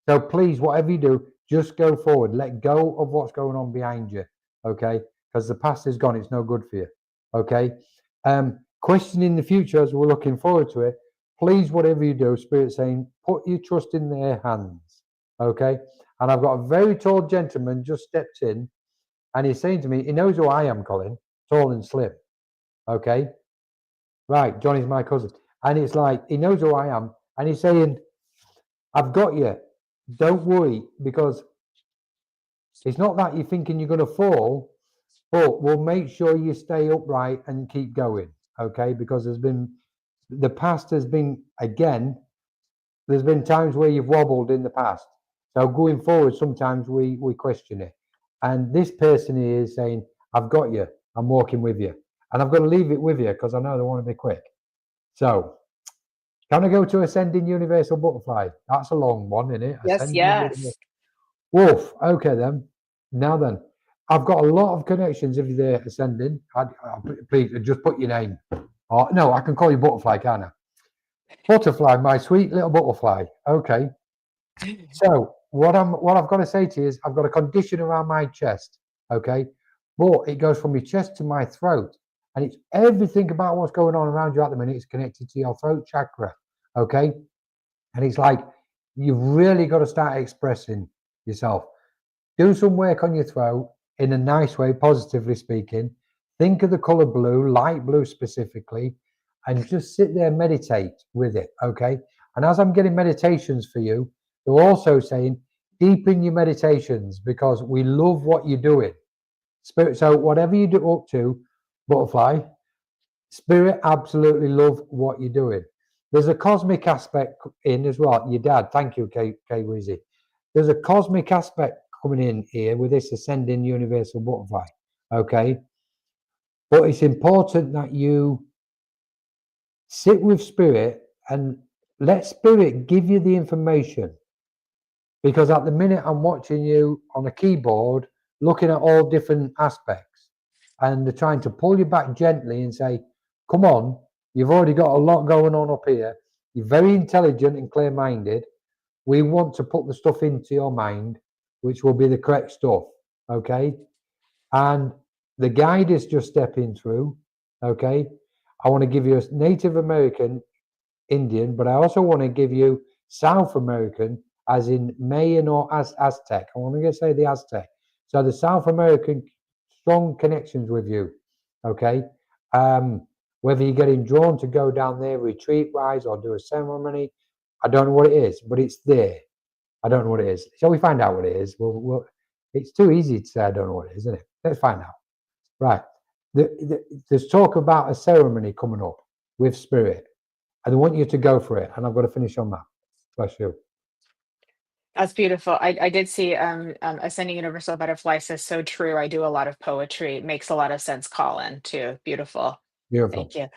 So please, whatever you do, just go forward. Let go of what's going on behind you. Okay. Because the past is gone. It's no good for you. Okay. Questioning the future as we're looking forward to it. Please, whatever you do, Spirit saying, put your trust in their hands. Okay. And I've got a very tall gentleman just stepped in, and he's saying to me, he knows who I am, Colin, tall and slim. Okay. Right. Johnny's my cousin. And it's like, he knows who I am. And he's saying, I've got you. Don't worry, because it's not that you're thinking you're going to fall, but we'll make sure you stay upright and keep going. Okay. Because the past has been, again, there's been times where you've wobbled in the past. So going forward, sometimes we question it. And this person is saying, I've got you. I'm walking with you. And I've got to leave it with you because I know they want to be quick. So, Can I go to Ascending Universal Butterfly? That's a long one, isn't it? Yes, Ascending yes. Wolf. Okay, then. Now then, I've got a lot of connections if you're Ascending. Please, just put your name. Oh, no, I can call you Butterfly, can't I? Butterfly, my sweet little butterfly. Okay. So what I've got to say to you is I've got a condition around my chest. Okay. But it goes from your chest to my throat. And it's everything about what's going on around you at the minute is connected to your throat chakra. Okay. And it's like you've really got to start expressing yourself. Do some work on your throat in a nice way, positively speaking. Think of the color blue, light blue specifically, and just sit there and meditate with it. Okay. And as I'm getting meditations for you, they're also saying deepen your meditations because we love what you're doing. Spirit, so whatever you do up to, butterfly, spirit absolutely love what you're doing. There's a cosmic aspect in as well. Your dad, thank you, K Weezy. There's a cosmic aspect coming in here with this Ascending Universal Butterfly. Okay. But it's important that you sit with spirit and let spirit give you the information. Because at the minute I'm watching you on a keyboard, looking at all different aspects, and they're trying to pull you back gently and say, come on, you've already got a lot going on up here. You're very intelligent and clear-minded. We want to put the stuff into your mind, which will be the correct stuff, okay? And the guide is just stepping through, okay? I want to give you a Native American Indian, but I also want to give you South American, as in Mayan or Aztec. I want to say the Aztec. So the South American strong connections with you, okay? Whether you're getting drawn to go down there retreat-wise or do a ceremony, I don't know what it is, but it's there. I don't know what it is. Shall we find out what it is? It's too easy to say I don't know what it is, isn't it? Let's find out. Right. There's talk about a ceremony coming up with spirit. And I want you to go for it. And I've got to finish on that. Bless you. That's beautiful. I did see Ascending Universal Butterfly says so true. I do a lot of poetry. It makes a lot of sense, Colin, too. Beautiful. Beautiful. Thank you.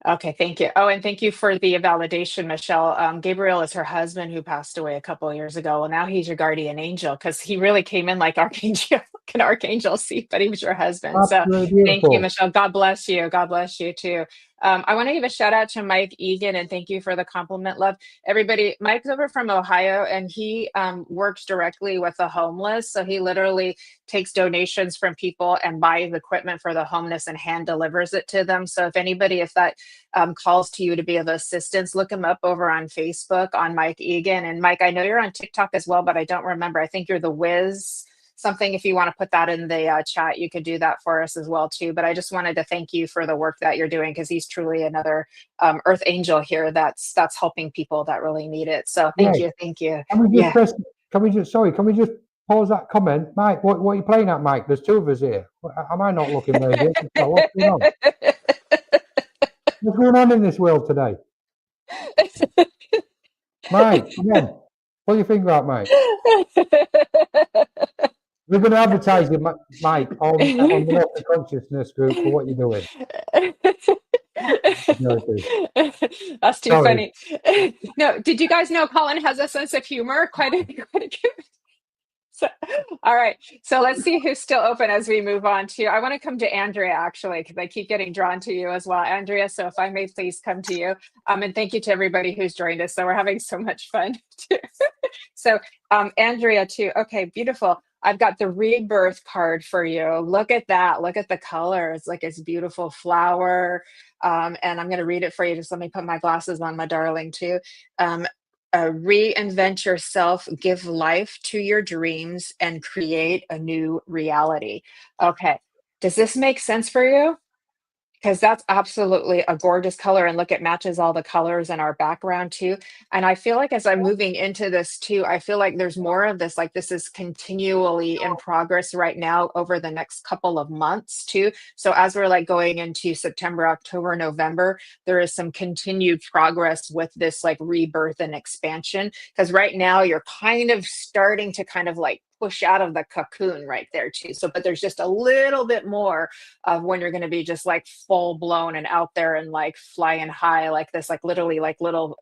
Okay, thank you. Oh, and thank you for the validation, Michelle. Gabriel is her husband who passed away a couple of years ago. Well, now he's your guardian angel because he really came in like archangel, like an archangel seat, but he was your husband. So thank you, Michelle. God bless you. God bless you too. I want to give a shout out to Mike Egan and thank you for the compliment, love. Everybody, Mike's over from Ohio and he works directly with the homeless. So he literally takes donations from people and buys equipment for the homeless and hand delivers it to them. So if that calls to you to be of assistance, look him up over on Facebook on Mike Egan. And Mike, I know you're on TikTok as well, but I don't remember. I think you're the Wiz something. If you want to put that in the chat, you could do that for us as well too. But I just wanted to thank you for the work that you're doing because he's truly another earth angel here that's helping people that really need it. So thank you. Can we just pause that comment? Mike, what are you playing at, Mike? There's two of us here. Am I not looking very good? What's going on? What's going on in this world today? Mike, come on. Pull your finger out, Mike. We're going to advertise you, Mike, on the Open Consciousness group for what you're doing. That's too funny. No, did you guys know Colin has a sense of humor? Quite a good. So, all right. So let's see who's still open as we move on to. I want to come to Andrea actually, because I keep getting drawn to you as well, Andrea. So if I may please come to you. And thank you to everybody who's joined us. So we're having so much fun too. So Andrea too. Okay, beautiful. I've got the rebirth card for you. Look at that. Look at the colors. Like it's beautiful flower. And I'm going to read it for you. Just let me put my glasses on, my darling, too. Reinvent yourself, give life to your dreams, and create a new reality. Okay. Does this make sense for you? Because that's absolutely a gorgeous color. And look, it matches all the colors in our background too. And I feel like as I'm moving into this too, I feel like there's more of this, like this is continually in progress right now over the next couple of months too. So as we're like going into September, October, November, there is some continued progress with this like rebirth and expansion. Because right now you're kind of starting to kind of like push out of the cocoon right there too. So, but there's just a little bit more of when you're going to be just like full blown and out there and like flying high like this, like literally like little,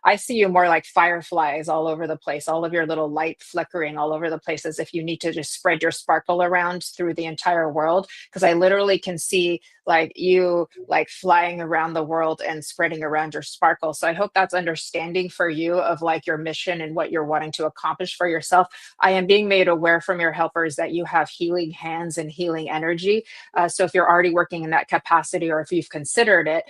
I see you more like fireflies all over the place, all of your little light flickering all over the place, as if you need to just spread your sparkle around through the entire world. Because I literally can see like you like flying around the world and spreading around your sparkle. So I hope that's understanding for you of like your mission and what you're wanting to accomplish for yourself. I am being made aware from your helpers that you have healing hands and healing energy. So if you're already working in that capacity, or if you've considered it,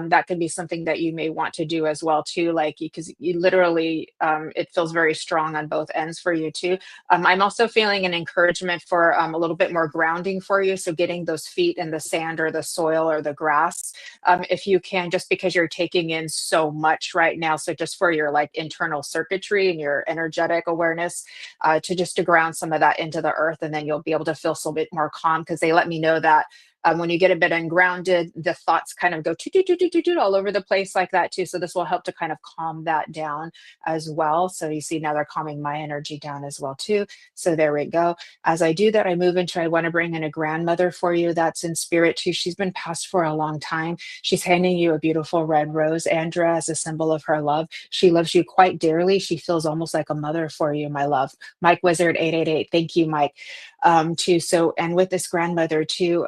that could be something that you may want to do as well too, like because you literally it feels very strong on both ends for you too. I'm also feeling an encouragement for a little bit more grounding for you, so getting those feet in the sand or the soil or the grass, if you can, just because you're taking in so much right now. So just for your like internal circuitry and your energetic awareness, to ground some of that into the earth, and then you'll be able to feel a little bit more calm, because they let me know that when you get a bit ungrounded, the thoughts kind of go all over the place like that too. So this will help to kind of calm that down as well. So you see now they're calming my energy down as well too. So there we go. As I do that, I move into, I want to bring in a grandmother for you that's in spirit too. She's been passed for a long time. She's handing you a beautiful red rose, Andrea, as a symbol of her love. She loves you quite dearly. She feels almost like a mother for you, my love. Mike Wizard 888. Thank you, Mike. Too. So, and with this grandmother too,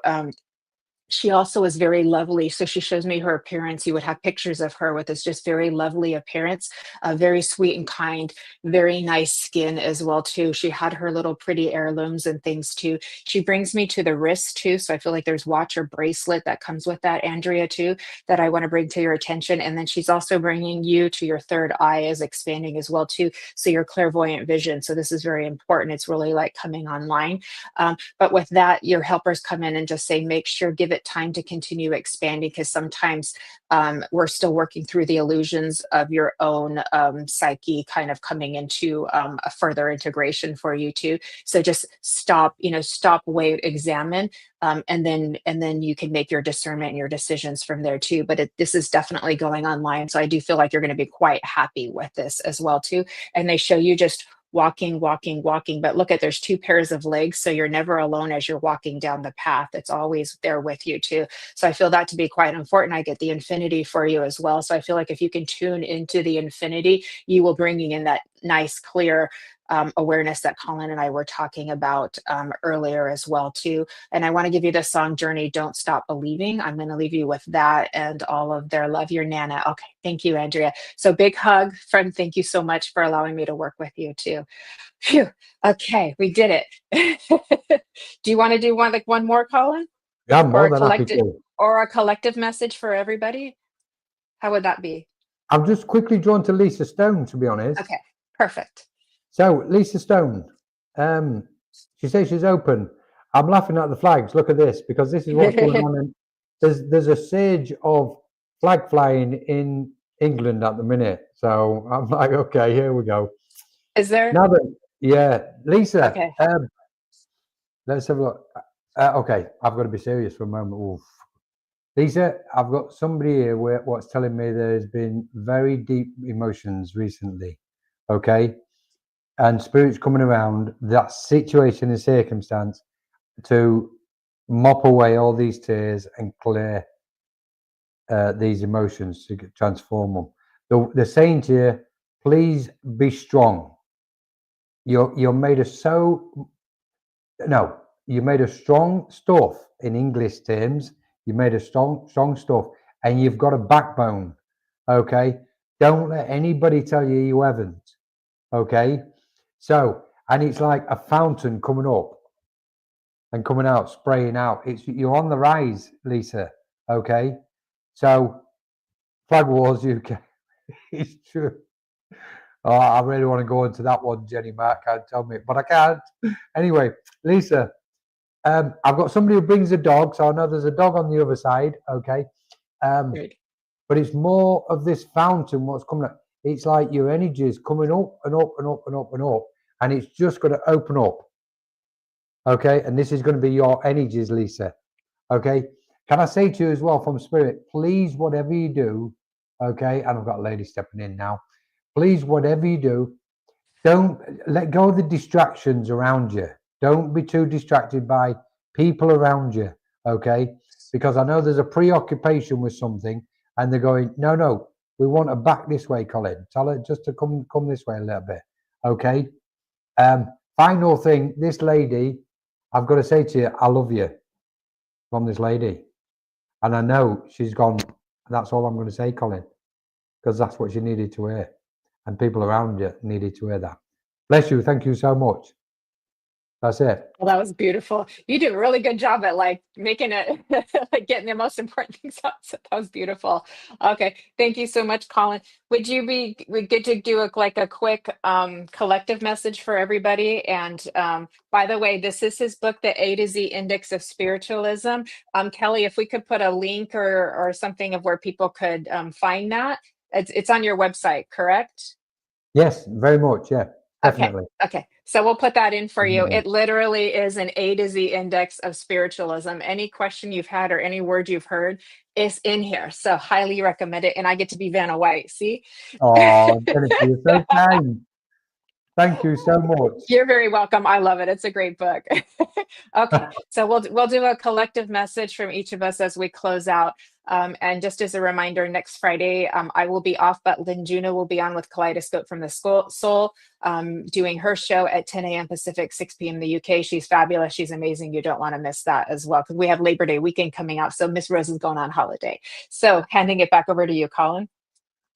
she also is very lovely. So she shows me her appearance. You would have pictures of her with this just very lovely appearance, very sweet and kind, very nice skin as well too. She had her little pretty heirlooms and things too. She brings me to the wrist too. So I feel like there's watch or bracelet that comes with that, Andrea, too, that I want to bring to your attention. And then she's also bringing you to your third eye, is expanding as well too. So your clairvoyant vision. So this is very important. It's really like coming online. But with that, your helpers come in and just say, make sure, give it time to continue expanding, because sometimes we're still working through the illusions of your own psyche kind of coming into a further integration for you too. So just stop, stop, wait, examine, and then you can make your discernment and your decisions from there too. But this is definitely going online. So I do feel like you're going to be quite happy with this as well too. And they show you just walking, but look at, there's two pairs of legs, so you're never alone as you're walking down the path. It's always there with you too. So I feel that to be quite important. I get the infinity for you as well. So I feel like if you can tune into the infinity, you will bring in that nice clear awareness that Colin and I were talking about earlier as well too. And I want to give you the song Journey, Don't Stop Believing. I'm going to leave you with that and all of their love, your Nana. Okay, thank you, Andrea. So big hug, friend. Thank you so much for allowing me to work with you too. Phew. Okay, we did it. Do you want to do one more, Colin? Yeah, I'm Or more a than happy collective, to. or a collective message for everybody? How would that be? I'm just quickly drawn to Lisa Stone, to be honest. Okay, perfect. So Lisa Stone, she says she's open. I'm laughing at the flags. Look at this, because this is what's going on. And there's a surge of flag flying in England at the minute. So I'm like, okay, here we go. Is there? Now that, yeah, Lisa. Okay. Let's have a look. Okay, I've got to be serious for a moment. Oof. Lisa, I've got somebody here what's telling me there's been very deep emotions recently. Okay. And spirits coming around that situation and circumstance to mop away all these tears and clear these emotions, to transform them. They're saying to you, please be strong. You're made of you're made of strong stuff in English terms. You're made of strong stuff, and you've got a backbone. Okay, don't let anybody tell you you haven't. Okay, so, and it's like a fountain coming up and coming out, spraying out. You're on the rise, Lisa. Okay, so Flag Wars UK. It's true. Oh, I really want to go into that one, Jenny Mark. Can't tell me, but I can't. Anyway, Lisa, I've got somebody who brings a dog, so I know there's a dog on the other side. Okay, but it's more of this fountain. What's coming up? It's like your energy is coming up and up and up and up and up, and it's just going to open up. Okay, and this is going to be your energies, Lisa. Okay, can I say to you as well from spirit, please, whatever you do, okay, and I've got a lady stepping in now, please, whatever you do, Don't let go of the distractions around you. Don't be too distracted by people around you, okay? Because I know there's a preoccupation with something and they're going, no, we want her back this way, Colin. Tell her just to come this way a little bit, okay? Final thing, this lady, I've got to say to you, I love you from this lady. And I know she's gone, that's all I'm going to say, Colin, because that's what she needed to hear. And people around you needed to hear that. Bless you. Thank you so much. That's it. Well, that was beautiful. You do a really good job at like making it, like getting the most important things out. So that was beautiful. Okay, thank you so much, Colin. We get to do like a quick collective message for everybody? And by the way, this is his book, The A to Z Index of Spiritualism. Kelly, if we could put a link or something of where people could find that. It's on your website, correct? Yes, very much. Yeah, definitely. Okay. So we'll put that in for you. It literally is an A to Z index of spiritualism. Any question you've had or any word you've heard is in here. So highly recommend it. And I get to be Vanna White. See? Oh, Jennifer, you're so kind. Thank you so much. You're very welcome. I love it. It's a great book. Okay, so we'll do a collective message from each of us as we close out. And just as a reminder, next Friday I will be off, but Lynn Juno will be on with Kaleidoscope from the Soul, doing her show at 10 a.m. Pacific, 6 p.m. the UK. She's fabulous. She's amazing. You don't want to miss that as well because we have Labor Day weekend coming up. So Miss Rose is going on holiday. So handing it back over to you, Colin.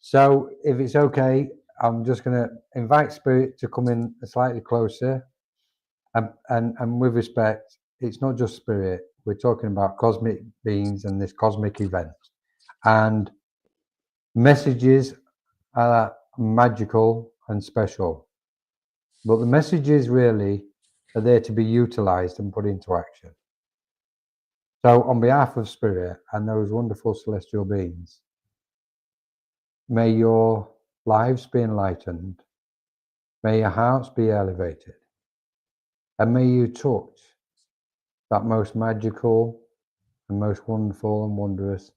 So if it's okay, I'm just going to invite Spirit to come in slightly closer. And with respect, it's not just Spirit. We're talking about cosmic beings and this cosmic event. And messages are magical and special. But the messages really are there to be utilized and put into action. So on behalf of Spirit and those wonderful celestial beings, may your lives be enlightened. May your hearts be elevated. And may you touch that most magical and most wonderful and wondrous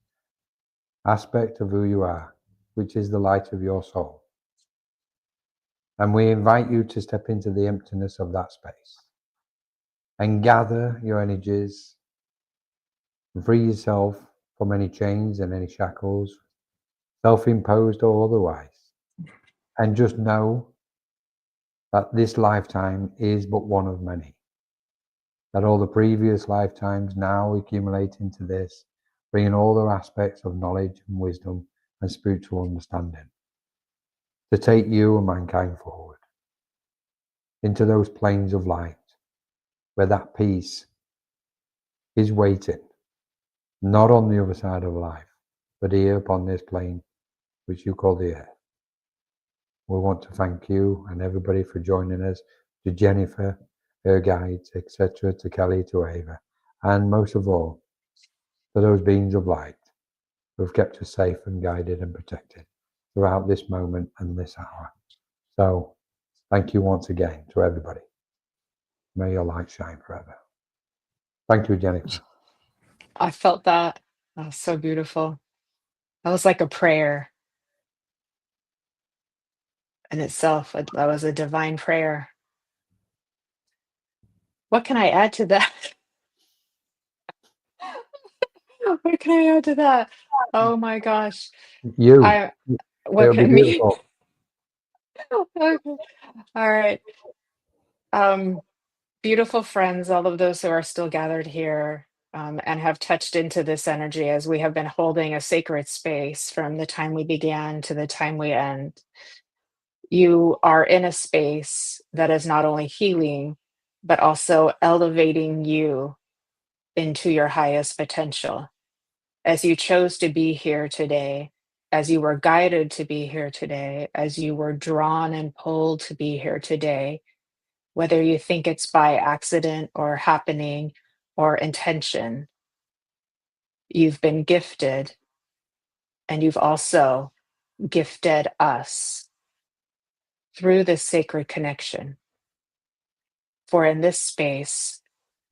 aspect of who you are, which is the light of your soul. And we invite you to step into the emptiness of that space and gather your energies, free yourself from any chains and any shackles, self-imposed or otherwise. And just know that this lifetime is but one of many. That all the previous lifetimes now accumulate into this, bringing all their aspects of knowledge and wisdom and spiritual understanding to take you and mankind forward into those planes of light where that peace is waiting, not on the other side of life, but here upon this plane, which you call the earth. We want to thank you and everybody for joining us, to Jennifer, her guides, etc., to Kelly, to Ava, and most of all, to those beings of light who have kept us safe and guided and protected throughout this moment and this hour. So, thank you once again to everybody. May your light shine forever. Thank you, Jennifer. I felt that. That was so beautiful. That was like a prayer in itself. That was a divine prayer. What can I add to that? What can I add to that? Oh my gosh. You. What It'll be can me? beautiful. Okay. All right. Beautiful friends, all of those who are still gathered here, and have touched into this energy as we have been holding a sacred space from the time we began to the time we end. You are in a space that is not only healing, but also elevating you into your highest potential. As you chose to be here today, as you were guided to be here today, as you were drawn and pulled to be here today, whether you think it's by accident or happening or intention, you've been gifted, and you've also gifted us through this sacred connection. For in this space,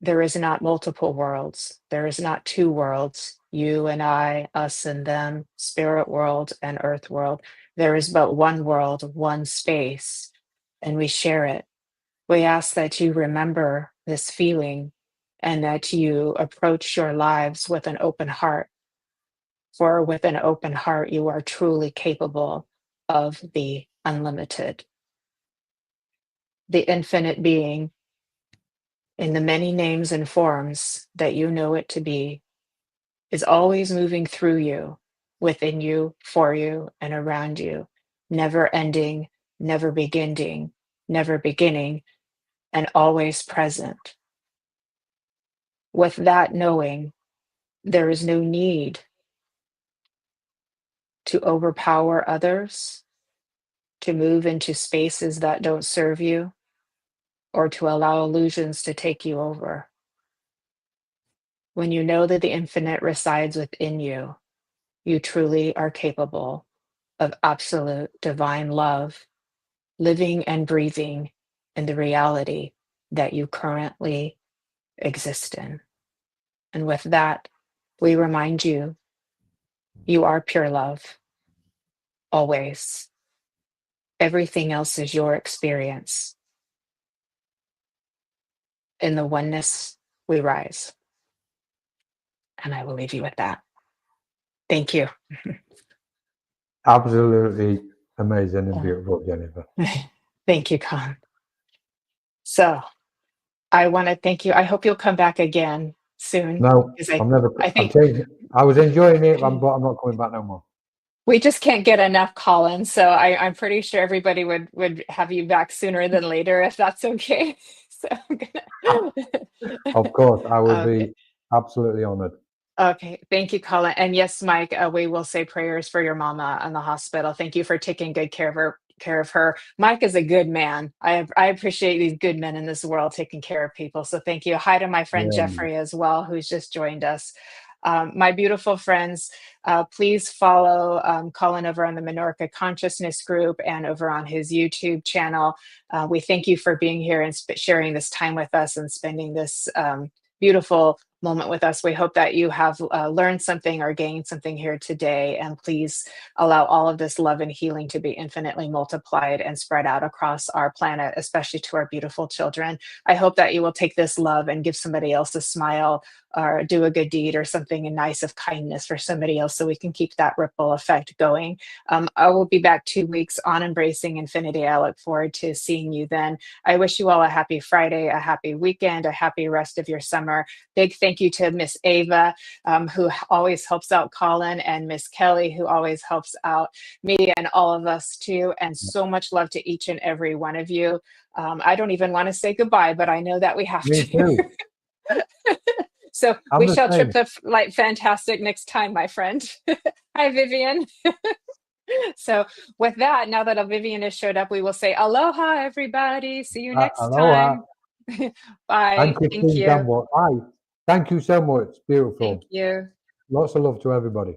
there is not multiple worlds. There is not two worlds, you and I, us and them, spirit world and earth world. There is but one world, one space. and we share it. We ask that you remember this feeling and that you approach your lives with an open heart. For with an open heart, you are truly capable of the unlimited. The infinite being, in the many names and forms that you know it to be, is always moving through you, within you, for you, and around you, never ending, never beginning, and always present. With that knowing, there is no need to overpower others, to move into spaces that don't serve you, or to allow illusions to take you over. When you know that the infinite resides within you, you truly are capable of absolute divine love, living and breathing in the reality that you currently exist in. And with that, we remind you, you are pure love, always. Everything else is your experience. In the oneness, we rise. And I will leave you with that. Thank you. Absolutely amazing and beautiful, Jennifer. Thank you, Colin. So I want to thank you. I hope you'll come back again soon. No, I'm never. I think I'm changing. I was enjoying it, but I'm not coming back no more. we just can't get enough, Colin. So I'm pretty sure everybody would have you back sooner than later, if that's okay. So I'm gonna... Of course, I would Okay. be absolutely honored. Okay, thank you, Colin. And yes, Mike, we will say prayers for your mama in the hospital. Thank you for taking good care of her. Mike is a good man. I appreciate these good men in this world taking care of people. So thank you. Hi to my friend Yeah. Jeffrey as well, who's just joined us. My beautiful friends, please follow Colin over on the Menorca Consciousness Group and over on his YouTube channel. We thank you for being here and sharing this time with us and spending this beautiful moment with us. We hope that you have learned something or gained something here today. And please allow all of this love and healing to be infinitely multiplied and spread out across our planet, especially to our beautiful children. I hope that you will take this love and give somebody else a smile or do a good deed or something nice of kindness for somebody else so we can keep that ripple effect going. I will be back 2 weeks on Embracing Infinity. I look forward to seeing you then. I wish you all a happy Friday, a happy weekend, a happy rest of your summer. Big thank you to Miss Ava, who always helps out Colin, and Miss Kelly, who always helps out me and all of us too. And so much love to each and every one of you. I don't even want to say goodbye, but I know that we have Me to. too. So I'm we the shall same. trip the light fantastic next time, my friend. Hi, Vivian. So with that, now that Vivian has showed up, we will say aloha, everybody. See you next Aloha. time. Bye. And Thank Christine you. Gamble. Hi. Thank you so much. Beautiful. Thank you. Lots of love to everybody.